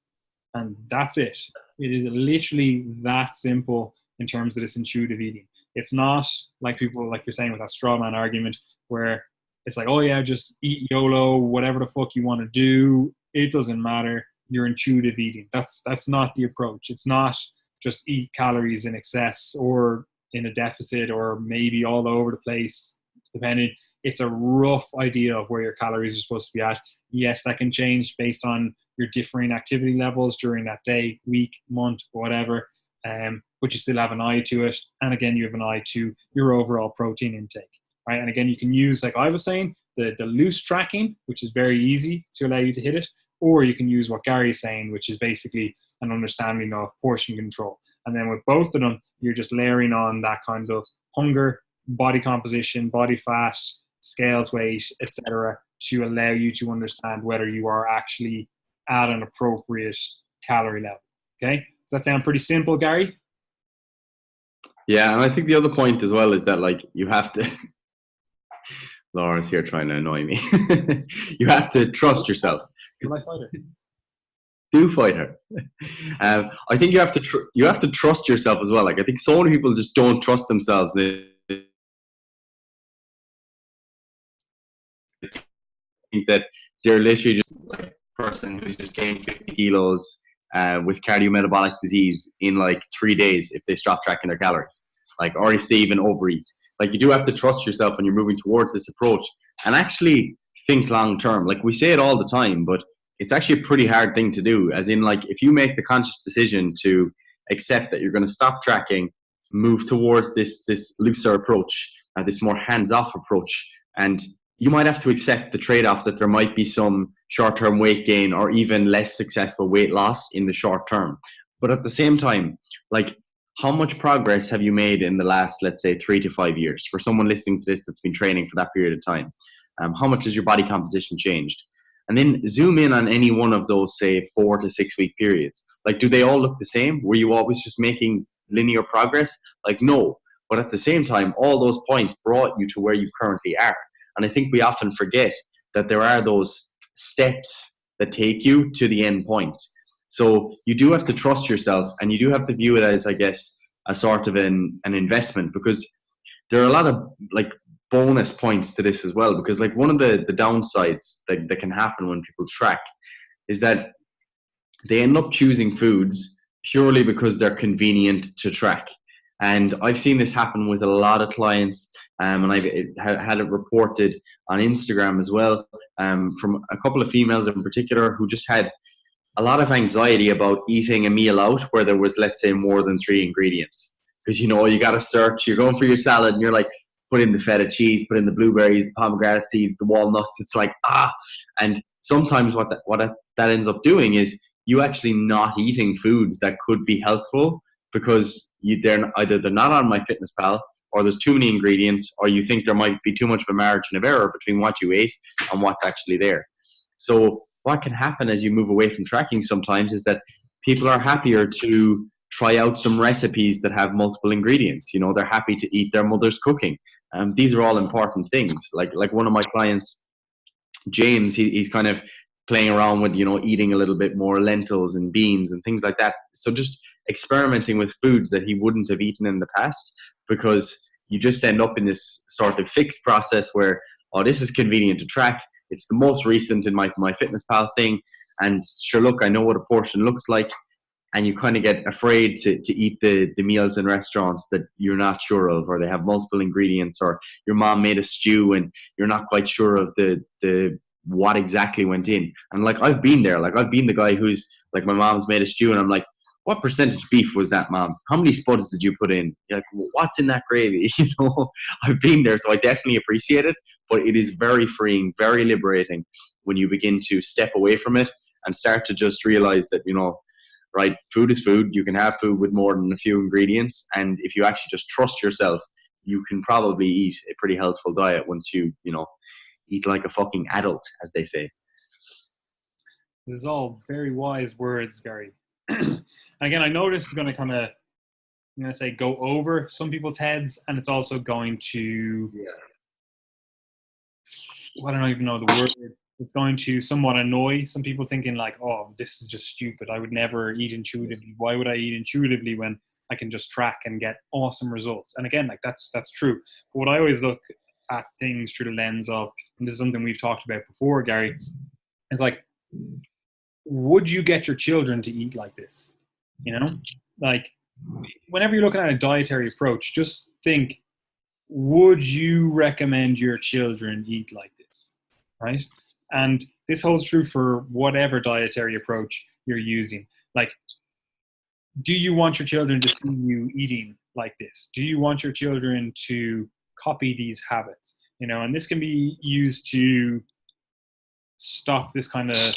And that's it. It is literally that simple in terms of this intuitive eating. It's not like people, like you're saying, with that straw man argument where it's like, oh yeah, just eat YOLO, whatever the fuck you want to do. It doesn't matter. You're intuitive eating. That's not the approach. It's not just eat calories in excess or in a deficit or maybe all over the place, depending. It's a rough idea of where your calories are supposed to be at. Yes, that can change based on your differing activity levels during that day, week, month, whatever. But you still have an eye to it. And again, you have an eye to your overall protein intake, right? And again, you can use, like I was saying, the loose tracking, which is very easy to allow you to hit it. or you can use what Gary's saying, which is basically an understanding of portion control. And then with both of them, you're just layering on that kind of hunger, body composition, body fat, scales weight, etc., to allow you to understand whether you are actually at an appropriate calorie level. Okay, does that sound pretty simple, Gary? Yeah, and I think the other point as well is that, like, you have to. Laura's here trying to annoy me. You have to trust yourself. Will I fight her? Do fight her. I think you have to trust yourself as well. Like, I think so many people just don't trust themselves. They think that they're literally just like a person who's just gained 50 kilos with cardiometabolic disease in like 3 days if they stop tracking their calories, like, or if they even overeat. Like, you do have to trust yourself when you're moving towards this approach and actually think long term. Like, we say it all the time, but it's actually a pretty hard thing to do. As in, like, if you make the conscious decision to accept that you're going to stop tracking, move towards this looser approach, this more hands-off approach, and you might have to accept the trade-off that there might be some short-term weight gain or even less successful weight loss in the short term. But at the same time, like, how much progress have you made in the last, let's say, 3 to 5 years? For someone listening to this that's been training for that period of time, how much has your body composition changed? And then zoom in on any one of those, say, 4 to 6 week periods. Like, do they all look the same? Were you always just making linear progress? Like, no. But at the same time, all those points brought you to where you currently are. And I think we often forget that there are those steps that take you to the end point. So you do have to trust yourself, and you do have to view it as, I guess, a sort of an investment, because there are a lot of, like, bonus points to this as well. Because, like, one of the downsides that can happen when people track is that they end up choosing foods purely because they're convenient to track. And I've seen this happen with a lot of clients, and I've had it reported on Instagram as well, from a couple of females in particular who just had a lot of anxiety about eating a meal out where there was, let's say, more than 3 ingredients. Because, you know, you got to search, you're going for your salad and you're like, put in the feta cheese, put in the blueberries, the pomegranate seeds, the walnuts. It's like, and sometimes what that ends up doing is you actually not eating foods that could be helpful because they're not on MyFitnessPal, or there's too many ingredients, or you think there might be too much of a margin of error between what you ate and what's actually there. So what can happen as you move away from tracking sometimes is that people are happier to try out some recipes that have multiple ingredients. You know, they're happy to eat their mother's cooking. These are all important things. Like one of my clients, James, he's kind of playing around with, you know, eating a little bit more lentils and beans and things like that. So just experimenting with foods that he wouldn't have eaten in the past, because you just end up in this sort of fixed process where, oh, this is convenient to track. It's the most recent in my MyFitnessPal thing. And sure, look, I know what a portion looks like. And you kind of get afraid to eat the meals in restaurants that you're not sure of, or they have multiple ingredients, or your mom made a stew and you're not quite sure of the what exactly went in. And like, I've been there. Like, I've been the guy who's like, my mom's made a stew and I'm like, what percentage beef was that, Mom? How many spuds did you put in? You're like, what's in that gravy? You know, I've been there, so I definitely appreciate it. But it is very freeing, very liberating when you begin to step away from it and start to just realize that, you know, right, food is food. You can have food with more than a few ingredients. And if you actually just trust yourself, you can probably eat a pretty healthful diet once you know, eat like a fucking adult, as they say. This is all very wise words, Gary. Again, I know this is going to kind of, I'm going to say, go over some people's heads, and it's also going to, I don't even know the word. It's going to somewhat annoy some people, thinking like, oh, this is just stupid. I would never eat intuitively. Why would I eat intuitively when I can just track and get awesome results? And again, like, that's true. But what I always look at things through the lens of, and this is something we've talked about before, Gary, is like, would you get your children to eat like this? You know, like, whenever you're looking at a dietary approach, just think, would you recommend your children eat like this, right? And this holds true for whatever dietary approach you're using. Like, do you want your children to see you eating like this? Do you want your children to copy these habits? You know, and this can be used to stop this kind of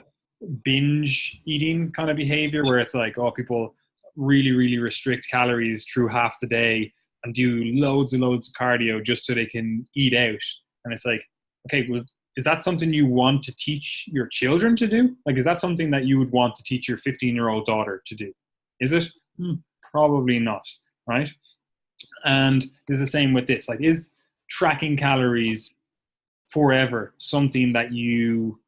binge eating kind of behavior where it's like, oh, people really, really restrict calories through half the day and do loads and loads of cardio just so they can eat out. And it's like, okay, well, is that something you want to teach your children to do? Like, is that something that you would want to teach your 15-year-old daughter to do? Is it? Probably not, right? And it's the same with this. Like, is tracking calories forever something that you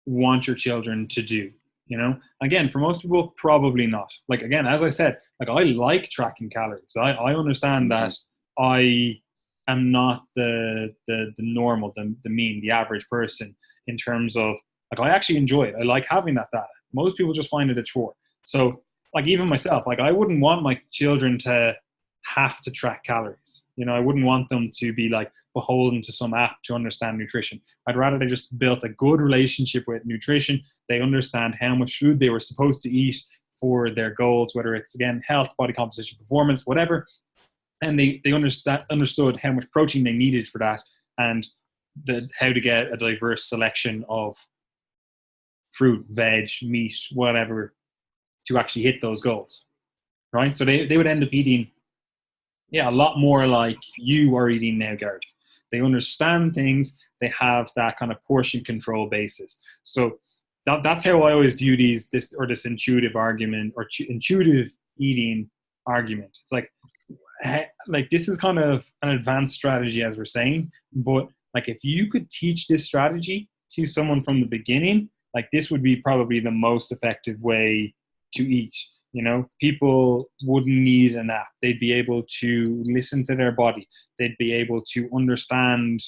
want your children to do? You know, again, for most people, probably not. Like, again, as I said, like, I like tracking calories. I understand that I am not the normal, the mean, the average person in terms of, like, I actually enjoy it. I like having that data. Most people just find it a chore. So, like, even myself, like, I wouldn't want my children to have to track calories. You know, I wouldn't want them to be like beholden to some app to understand nutrition. I'd rather they just built a good relationship with nutrition. They understand how much food they were supposed to eat for their goals, whether it's, again, health, body composition, performance, whatever. And they understood how much protein they needed for that, and how to get a diverse selection of fruit, veg, meat, whatever, to actually hit those goals, right? So they would end up eating, a lot more like you are eating now, Gareth. They understand things. They have that kind of portion control basis. So that's how I always view this intuitive argument, or intuitive eating argument. It's like this is kind of an advanced strategy, as we're saying, but like, if you could teach this strategy to someone from the beginning, like, this would be probably the most effective way to eat. You know, people wouldn't need an app. They'd be able to listen to their body. They'd be able to understand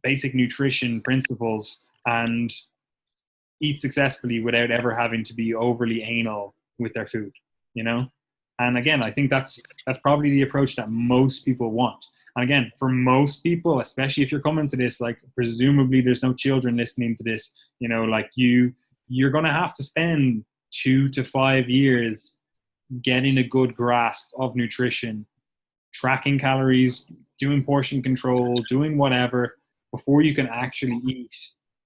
basic nutrition principles and eat successfully without ever having to be overly anal with their food, you know? And again, I think that's probably the approach that most people want. And again, for most people, especially if you're coming to this, like, presumably there's no children listening to this, you know, like, you're going to have to spend 2 to 5 years getting a good grasp of nutrition, tracking calories, doing portion control, doing whatever, before you can actually eat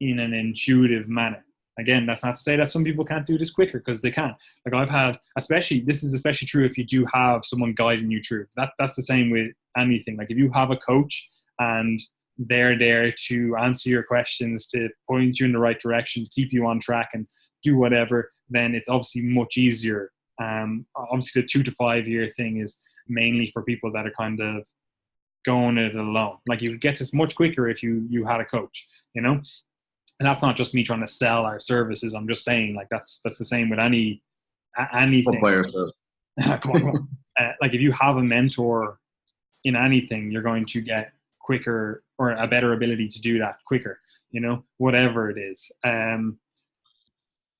in an intuitive manner. Again, that's not to say that some people can't do this quicker, because they can. Like, I've had, this is especially true if you do have someone guiding you through. That's the same with anything. Like, if you have a coach and they're there to answer your questions, to point you in the right direction, to keep you on track and do whatever, then it's obviously much easier. Obviously, the 2 to 5 year thing is mainly for people that are kind of going it alone. Like, you could get this much quicker if you had a coach, you know? And that's not just me trying to sell our services. I'm just saying, like, that's the same with anything. Come on. Like, if you have a mentor in anything, you're going to get quicker, or a better ability to do that quicker, you know, whatever it is.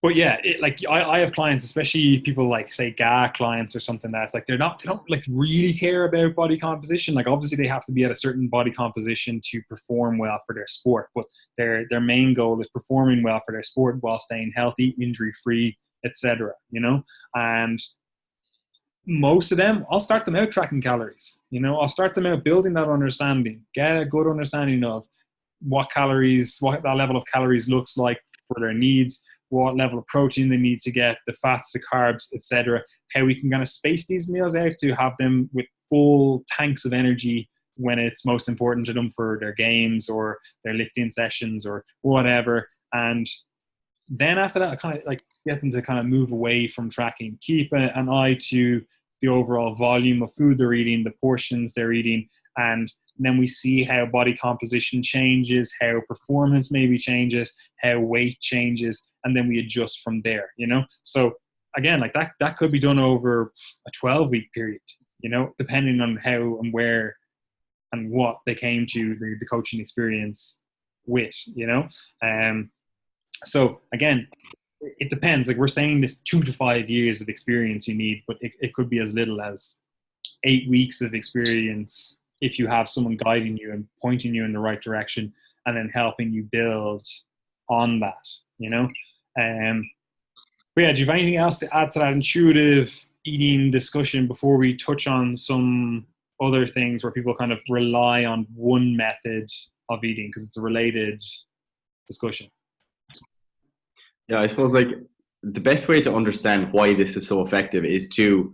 But yeah, like, I have clients, especially people like, say, GA clients or something, that's like, they don't like really care about body composition. Like, obviously they have to be at a certain body composition to perform well for their sport, but their main goal is performing well for their sport while staying healthy, injury free, etc. You know, and most of them, I'll start them out tracking calories. You know, I'll start them out building that understanding, get a good understanding of what that level of calories looks like for their needs, what level of protein they need to get, the fats, the carbs, etc. How we can kind of space these meals out to have them with full tanks of energy when it's most important to them for their games or their lifting sessions or whatever. And then after that, I kind of like get them to kind of move away from tracking, keep an eye to the overall volume of food they're eating, the portions they're eating, and then we see how body composition changes, how performance maybe changes, how weight changes, and then we adjust from there, you know? So again, like, that could be done over a 12-week period, you know, depending on how and where and what they came to the coaching experience with, you know? So again, it depends. Like, we're saying this 2 to 5 years of experience you need, but it could be as little as 8 weeks of experience if you have someone guiding you and pointing you in the right direction and then helping you build on that, you know? But yeah, do you have anything else to add to that intuitive eating discussion before we touch on some other things where people kind of rely on one method of eating because it's a related discussion? Yeah, I suppose like the best way to understand why this is so effective is to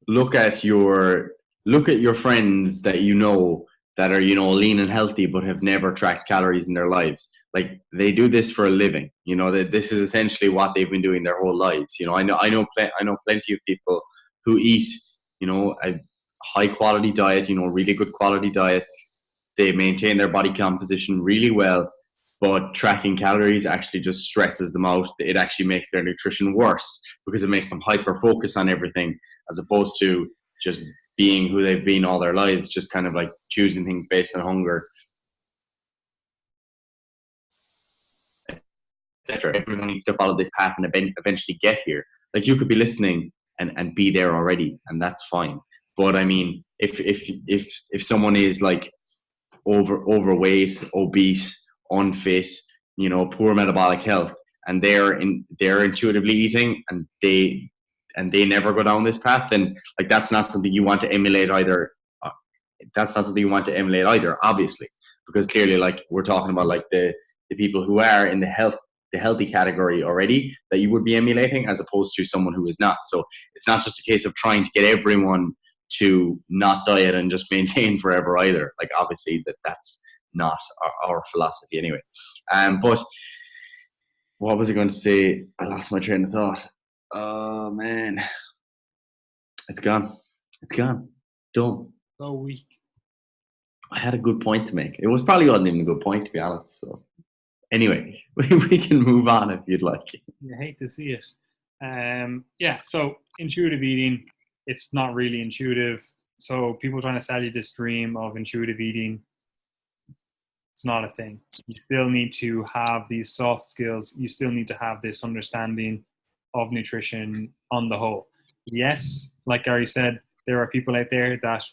look at your look at your friends that you know that are lean and healthy but have never tracked calories in their lives. Like they do this for a living. That this is essentially what they've been doing their whole lives. I know plenty of people who eat a high quality diet, really good quality diet. They maintain their body composition really well, but tracking calories actually just stresses them out. It actually makes their nutrition worse because it makes them hyper focus on everything as opposed to just being who they've been all their lives, just kind of like choosing things based on hunger, etc. Everyone needs to follow this path and eventually get here. Like you could be listening and be there already, and that's fine. But I mean, if someone is like overweight, obese, unfit, poor metabolic health, and they're intuitively eating, and they never go down this path, then like that's not something you want to emulate either. That's not something you want to emulate either, obviously, because clearly, like we're talking about, like the people who are in the healthy category already that you would be emulating, as opposed to someone who is not. So it's not just a case of trying to get everyone to not diet and just maintain forever either. Like obviously that's not our philosophy anyway. But what was I going to say? I lost my train of thought. Oh man, it's gone. It's gone. Done. So weak. I had a good point to make. It was probably wasn't even a good point, to be honest. So anyway, we can move on if you'd like. You hate to see it. Yeah, so intuitive eating, it's not really intuitive. So people trying to sell you this dream of intuitive eating, it's not a thing. You still need to have these soft skills. You still need to have this understanding of nutrition on the whole. Yes, like Gary said, there are people out there that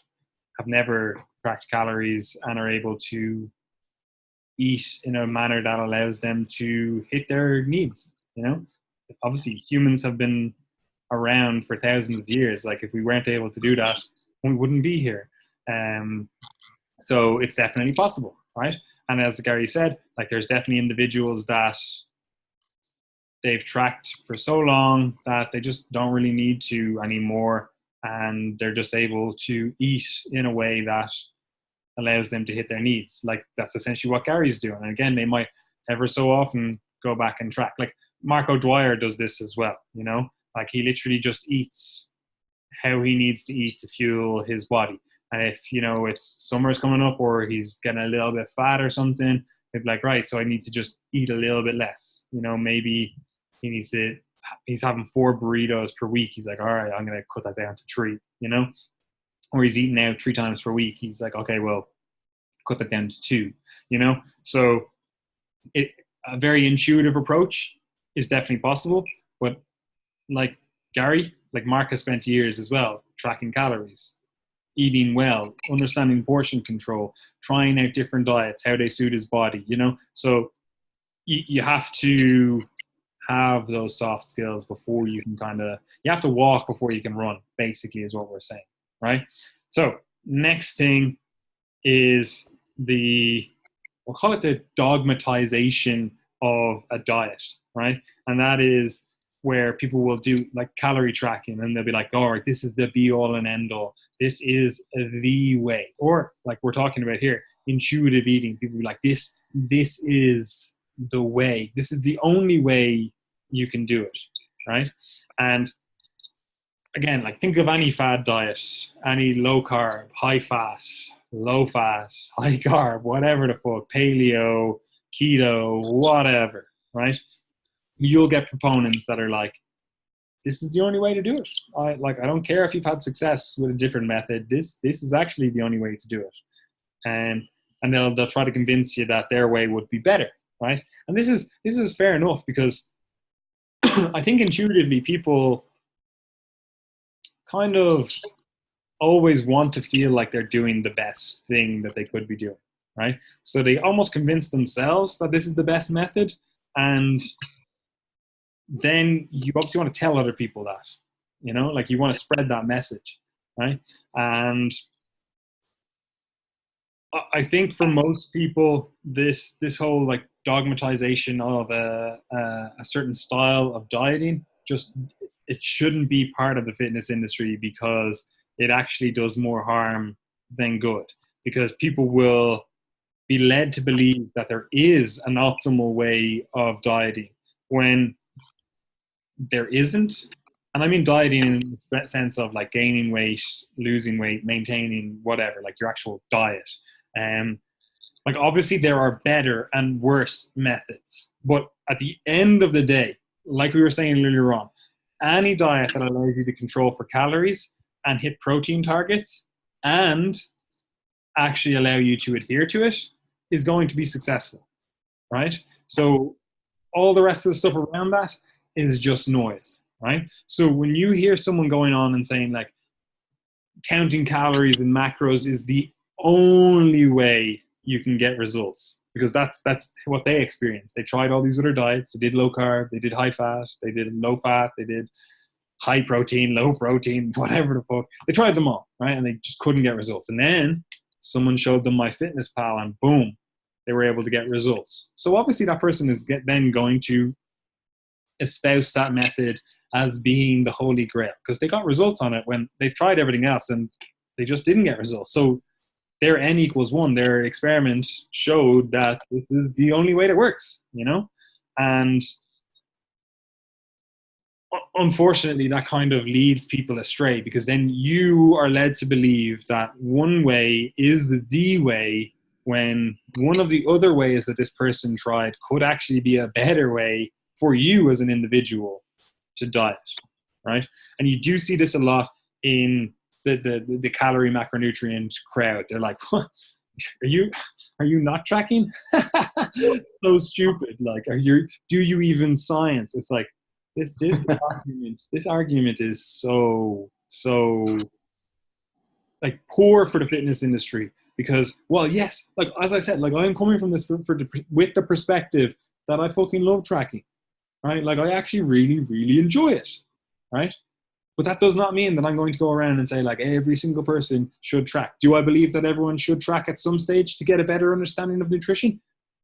have never tracked calories and are able to eat in a manner that allows them to hit their needs. Obviously humans have been around for thousands of years. Like if we weren't able to do that, we wouldn't be here. So it's definitely possible, right? And as Gary said, like there's definitely individuals that they've tracked for so long that they just don't really need to anymore, and they're just able to eat in a way that allows them to hit their needs. Like that's essentially what Gary's doing. And again, they might ever so often go back and track. Like Marco Dwyer does this as well, like he literally just eats how he needs to eat to fuel his body. And if, it's summer's coming up or he's getting a little bit fat or something, he'd be like, right, so I need to just eat a little bit less. Maybe he's having 4 burritos per week. He's like, all right, I'm going to cut that down to 3, or he's eating out 3 times per week. He's like, okay, well, cut that down to 2, So a very intuitive approach is definitely possible. But like Gary, like Mark has spent years as well tracking calories, eating well, understanding portion control, trying out different diets, how they suit his body, So you have to have those soft skills before you can you have to walk before you can run, basically, is what we're saying, right? So next thing is we'll call it the dogmatization of a diet, right? And that is where people will do like calorie tracking and they'll be like, all right, this is the be all and end all. This is the way. Or like we're talking about here, intuitive eating. People will be like, this is the way. This is the only way you can do it, right? And again, like think of any fad diet, any low carb, high fat, low fat, high carb, whatever the fuck, paleo, keto, whatever, right? You'll get proponents that are like, this is the only way to do it. I don't care if you've had success with a different method. This is actually the only way to do it. And they'll try to convince you that their way would be better, right? And this is fair enough, because I think intuitively people kind of always want to feel like they're doing the best thing that they could be doing, right? So they almost convince themselves that this is the best method, and then you obviously want to tell other people that, like you want to spread that message, right? And I think for most people, this whole like dogmatization of a certain style of dieting, just it shouldn't be part of the fitness industry, because it actually does more harm than good. Because people will be led to believe that there is an optimal way of dieting when there isn't. And I mean dieting in the sense of like gaining weight, losing weight, maintaining whatever, like your actual diet. Like obviously there are better and worse methods, but at the end of the day, like we were saying earlier on, any diet that allows you to control for calories and hit protein targets and actually allow you to adhere to it is going to be successful, right? So all the rest of the stuff around that is just noise, right? So when you hear someone going on and saying like counting calories and macros is the only way you can get results, because that's what they experienced. They tried all these other diets. They did low carb, they did high fat, they did low fat, they did high protein, low protein, whatever the fuck. They tried them all, right? And they just couldn't get results. And then someone showed them MyFitnessPal and boom, they were able to get results. So obviously that person is then going to espouse that method as being the holy grail, because they got results on it when they've tried everything else and they just didn't get results. So their N equals 1, their experiment showed that this is the only way that works, you know? And unfortunately, that kind of leads people astray, because then you are led to believe that one way is the way, when one of the other ways that this person tried could actually be a better way for you as an individual to diet, right? And you do see this a lot in the calorie macronutrient crowd. They're like, are you not tracking? So stupid. Like, do you even science? It's like this argument is so like poor for the fitness industry, because, well, yes, like as I said, like I'm coming from this with the perspective that I fucking love tracking, right? Like I actually really enjoy it, right? But that does not mean that I'm going to go around and say like every single person should track. Do I believe that everyone should track at some stage to get a better understanding of nutrition?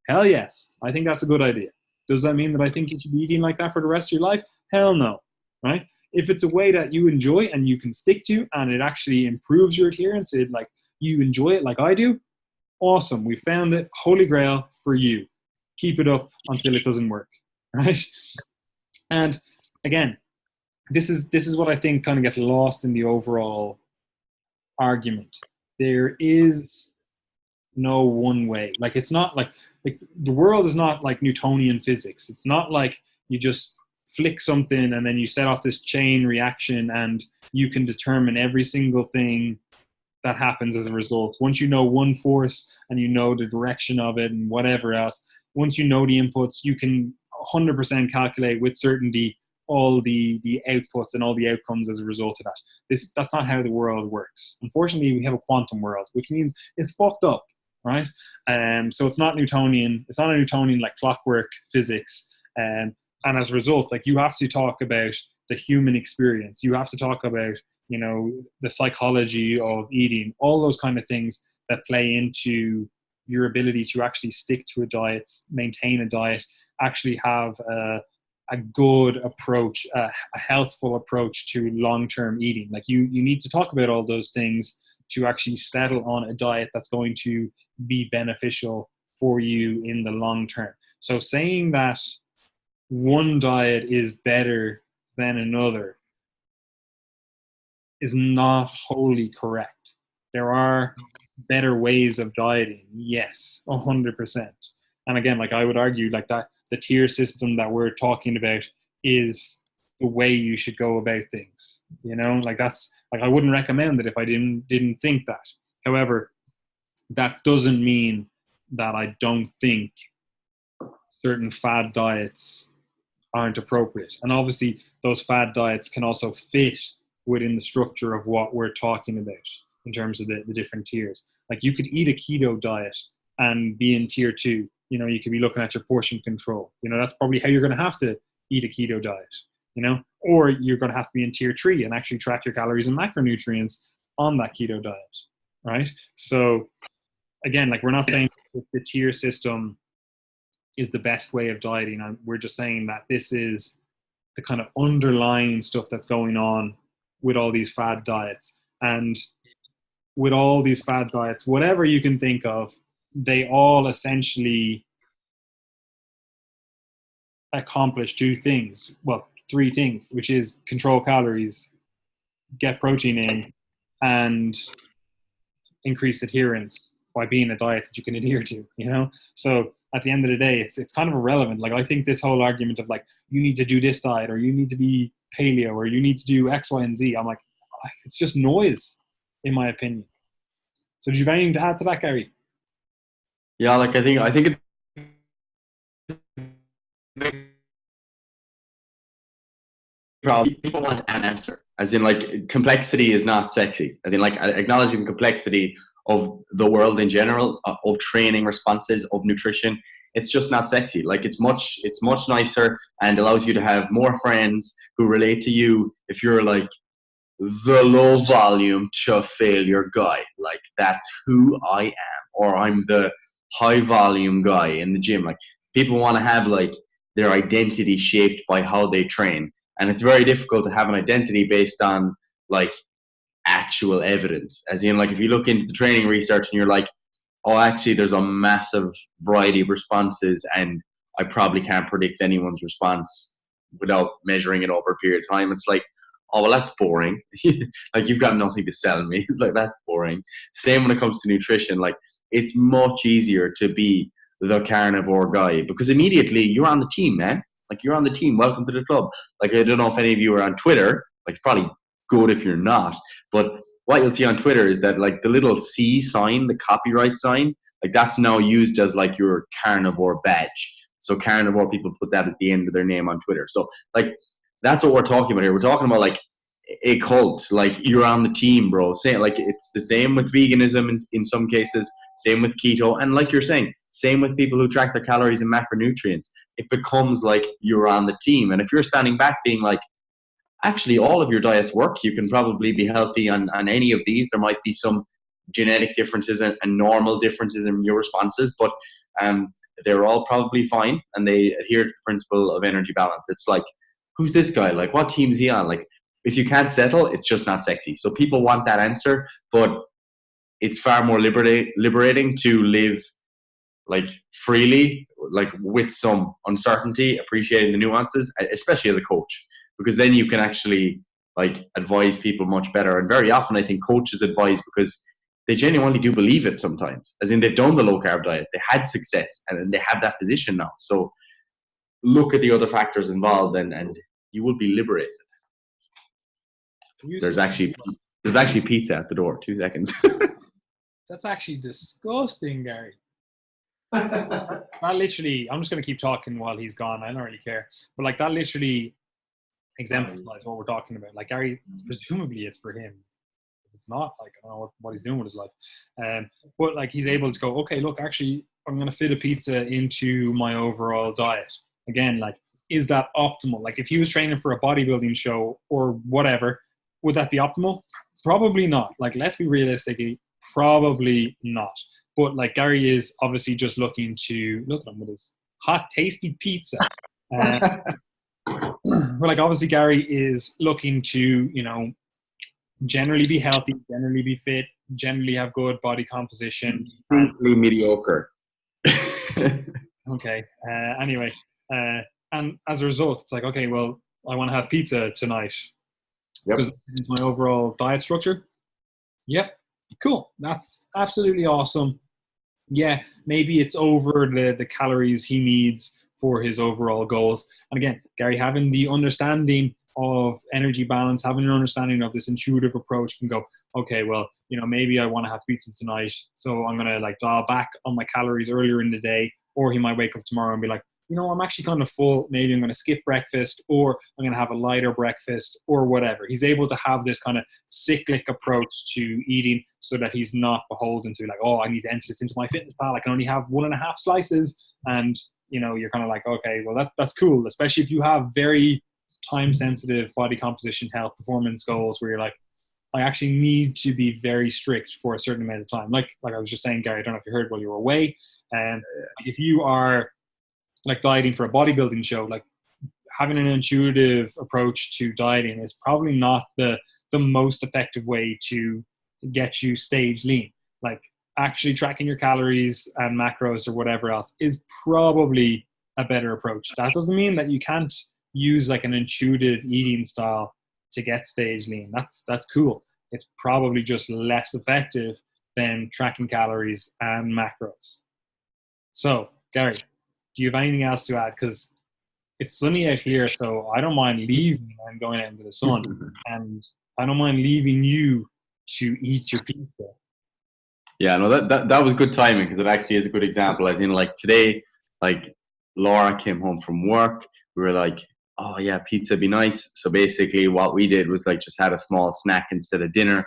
Hell yes. I think that's a good idea. Does that mean that I think you should be eating like that for the rest of your life? Hell no, right? If it's a way that you enjoy and you can stick to, and it actually improves your adherence, it like you enjoy it like I do, awesome. We found it, holy grail for you. Keep it up until it doesn't work, right? And again, this is what I think kind of gets lost in the overall argument. There is no one way. Like it's not like the world is not like Newtonian physics. It's not like you just flick something and then you set off this chain reaction and you can determine every single thing that happens as a result. Once you know one force and you know the direction of it and whatever else, once you know the inputs, you can 100% calculate with certainty all the outputs and all the outcomes as a result of that. That's not how the world works. Unfortunately, we have a quantum world, which means it's fucked up, right? So it's not Newtonian. It's not a Newtonian like clockwork physics. And as a result, like you have to talk about the human experience. You have to talk about, you know, the psychology of eating, all those kind of things that play into your ability to actually stick to a diet, maintain a diet, actually have a good approach, a healthful approach to long-term eating. Like you need to talk about all those things to actually settle on a diet that's going to be beneficial for you in the long term. So saying that one diet is better than another is not wholly correct. There are better ways of dieting, yes, 100%. And again, like I would argue like that the tier system that we're talking about is the way you should go about things. You know, like that's like I wouldn't recommend it if I didn't think that. However, that doesn't mean that I don't think certain fad diets aren't appropriate. And obviously those fad diets can also fit within the structure of what we're talking about in terms of the different tiers. Like you could eat a keto diet and be in tier 2. You know, you could be looking at your portion control. You know, that's probably how you're going to have to eat a keto diet, you know, or you're going to have to be in tier 3 and actually track your calories and macronutrients on that keto diet, right? So again, like we're not saying the tier system is the best way of dieting. And we're just saying that this is the kind of underlying stuff that's going on with all these fad diets. And with all these fad diets, whatever you can think of, they all essentially accomplish two things. Well, three things, which is control calories, get protein in, and increase adherence by being a diet that you can adhere to, you know? So at the end of the day, it's kind of irrelevant. Like, I think this whole argument of like, you need to do this diet, or you need to be paleo, or you need to do X, Y, and Z, I'm like, it's just noise, in my opinion. So do you have anything to add to that, Gary? Yeah, like I think it's problem. People want an answer, as in like complexity is not sexy. As in like acknowledging complexity of the world in general, of training responses, of nutrition. It's just not sexy. Like it's much nicer and allows you to have more friends who relate to you if you're like the low volume to failure guy. Like that's who I am, or I'm the high volume guy in the gym. Like people want to have like their identity shaped by how they train, and it's very difficult to have an identity based on like actual evidence. As in, like if you look into the training research and you're like, oh, actually, there's a massive variety of responses, and I probably can't predict anyone's response without measuring it over a period of time. It's like, oh, well, that's boring. Like, you've got nothing to sell me. It's like, that's boring. Same when it comes to nutrition. Like, it's much easier to be the carnivore guy because immediately you're on the team, man. Like, you're on the team. Welcome to the club. Like, I don't know if any of you are on Twitter. Like, it's probably good if you're not. But what you'll see on Twitter is that, like, the little C sign, the copyright sign, like, that's now used as, like, your carnivore badge. So carnivore people put that at the end of their name on Twitter. So, like, that's what we're talking about here. We're talking about like a cult. Like you're on the team, bro. Say like it's the same with veganism in some cases. Same with keto, and like you're saying, same with people who track their calories and macronutrients. It becomes like you're on the team. And if you're standing back, being like, actually, all of your diets work. You can probably be healthy on any of these. There might be some genetic differences and normal differences in your responses, but they're all probably fine, and they adhere to the principle of energy balance. It's like, who's this guy? Like, what team is he on? Like, if you can't settle, it's just not sexy. So people want that answer, but it's far more liberating to live like freely, like with some uncertainty, appreciating the nuances, especially as a coach, because then you can actually like advise people much better. And very often I think coaches advise because they genuinely do believe it sometimes, as in they've done the low carb diet, they had success, and they have that position now. So look at the other factors involved, and you will be liberated. There's actually pizza at the door. 2 seconds. That's actually disgusting, Gary. That literally, I'm just going to keep talking while he's gone. I don't really care. But like that literally exemplifies what we're talking about. Like Gary, presumably it's for him. If it's not, like I don't know what he's doing with his life. But like he's able to go, okay, look, actually, I'm going to fit a pizza into my overall diet. Again, like, is that optimal? Like if he was training for a bodybuilding show or whatever, would that be optimal? Probably not. Like, let's be realistic, probably not. But like Gary is obviously just looking to look at him with his hot, tasty pizza. But like obviously Gary is looking to, you know, generally be healthy, generally be fit, generally have good body composition. Simply mediocre. Okay. Anyway, and as a result, it's like, okay, well, I want to have pizza tonight. Yep. Does that fit into my overall diet structure? Yep. Cool. That's absolutely awesome. Yeah, maybe it's over the calories he needs for his overall goals. And again, Gary, having the understanding of energy balance, having an understanding of this intuitive approach can go, okay, well, you know, maybe I want to have pizza tonight, so I'm going to like dial back on my calories earlier in the day. Or he might wake up tomorrow and be like, you know, I'm actually kind of full. Maybe I'm going to skip breakfast, or I'm going to have a lighter breakfast, or whatever. He's able to have this kind of cyclic approach to eating so that he's not beholden to like, oh, I need to enter this into my fitness pal. I can only have 1.5 slices. And, you know, you're kind of like, okay, well, that's cool. Especially if you have very time sensitive body composition, health, performance goals where you're like, I actually need to be very strict for a certain amount of time. Like I was just saying, Gary, I don't know if you heard while you were away. And if you are like dieting for a bodybuilding show, like having an intuitive approach to dieting is probably not the most effective way to get you stage lean. Like actually tracking your calories and macros or whatever else is probably a better approach. That doesn't mean that you can't use like an intuitive eating style to get stage lean. That's cool. It's probably just less effective than tracking calories and macros. So, Gary, do you have anything else to add? Because it's sunny out here, so I don't mind leaving and going out into the sun, and I don't mind leaving you to eat your pizza. Yeah, no, that was good timing because it actually is a good example. As in, like today, like Laura came home from work. We were like, oh yeah, pizza would be nice. So basically, what we did was like just had a small snack instead of dinner,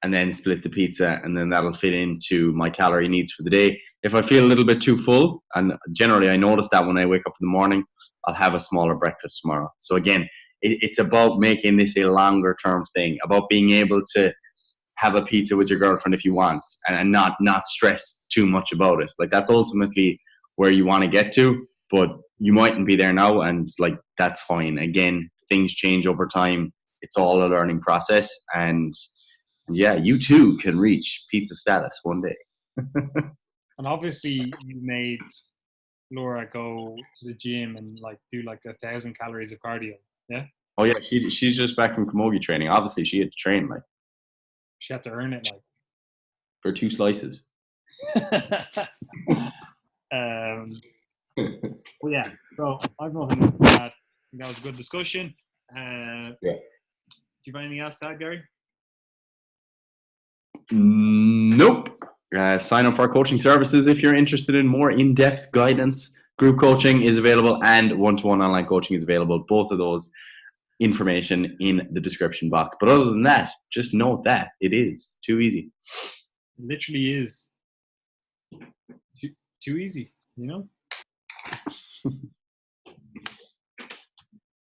and then split the pizza, and then that'll fit into my calorie needs for the day. If I feel a little bit too full, and generally I notice that when I wake up in the morning, I'll have a smaller breakfast tomorrow. So again, it's about making this a longer term thing, about being able to have a pizza with your girlfriend if you want, and not stress too much about it. Like that's ultimately where you want to get to, but you mightn't be there now, and like that's fine. Again, things change over time. It's all a learning process, and yeah, you too can reach pizza status one day. And obviously, you made Laura go to the gym and like do like 1,000 calories of cardio. Yeah. Oh yeah, she's just back from Camogie training. Obviously, she had to train like She had to earn it, like. for 2 slices. Well, yeah. So I've nothing to add. I think that was a good discussion. Yeah. Do you have anything else to add, Gary? Nope. Sign up for our coaching services if you're interested in more in-depth guidance. Group coaching is available and one-to-one online coaching is available. Both of those information in the description box. But other than that, just note that it is too easy. It literally is too easy, you know?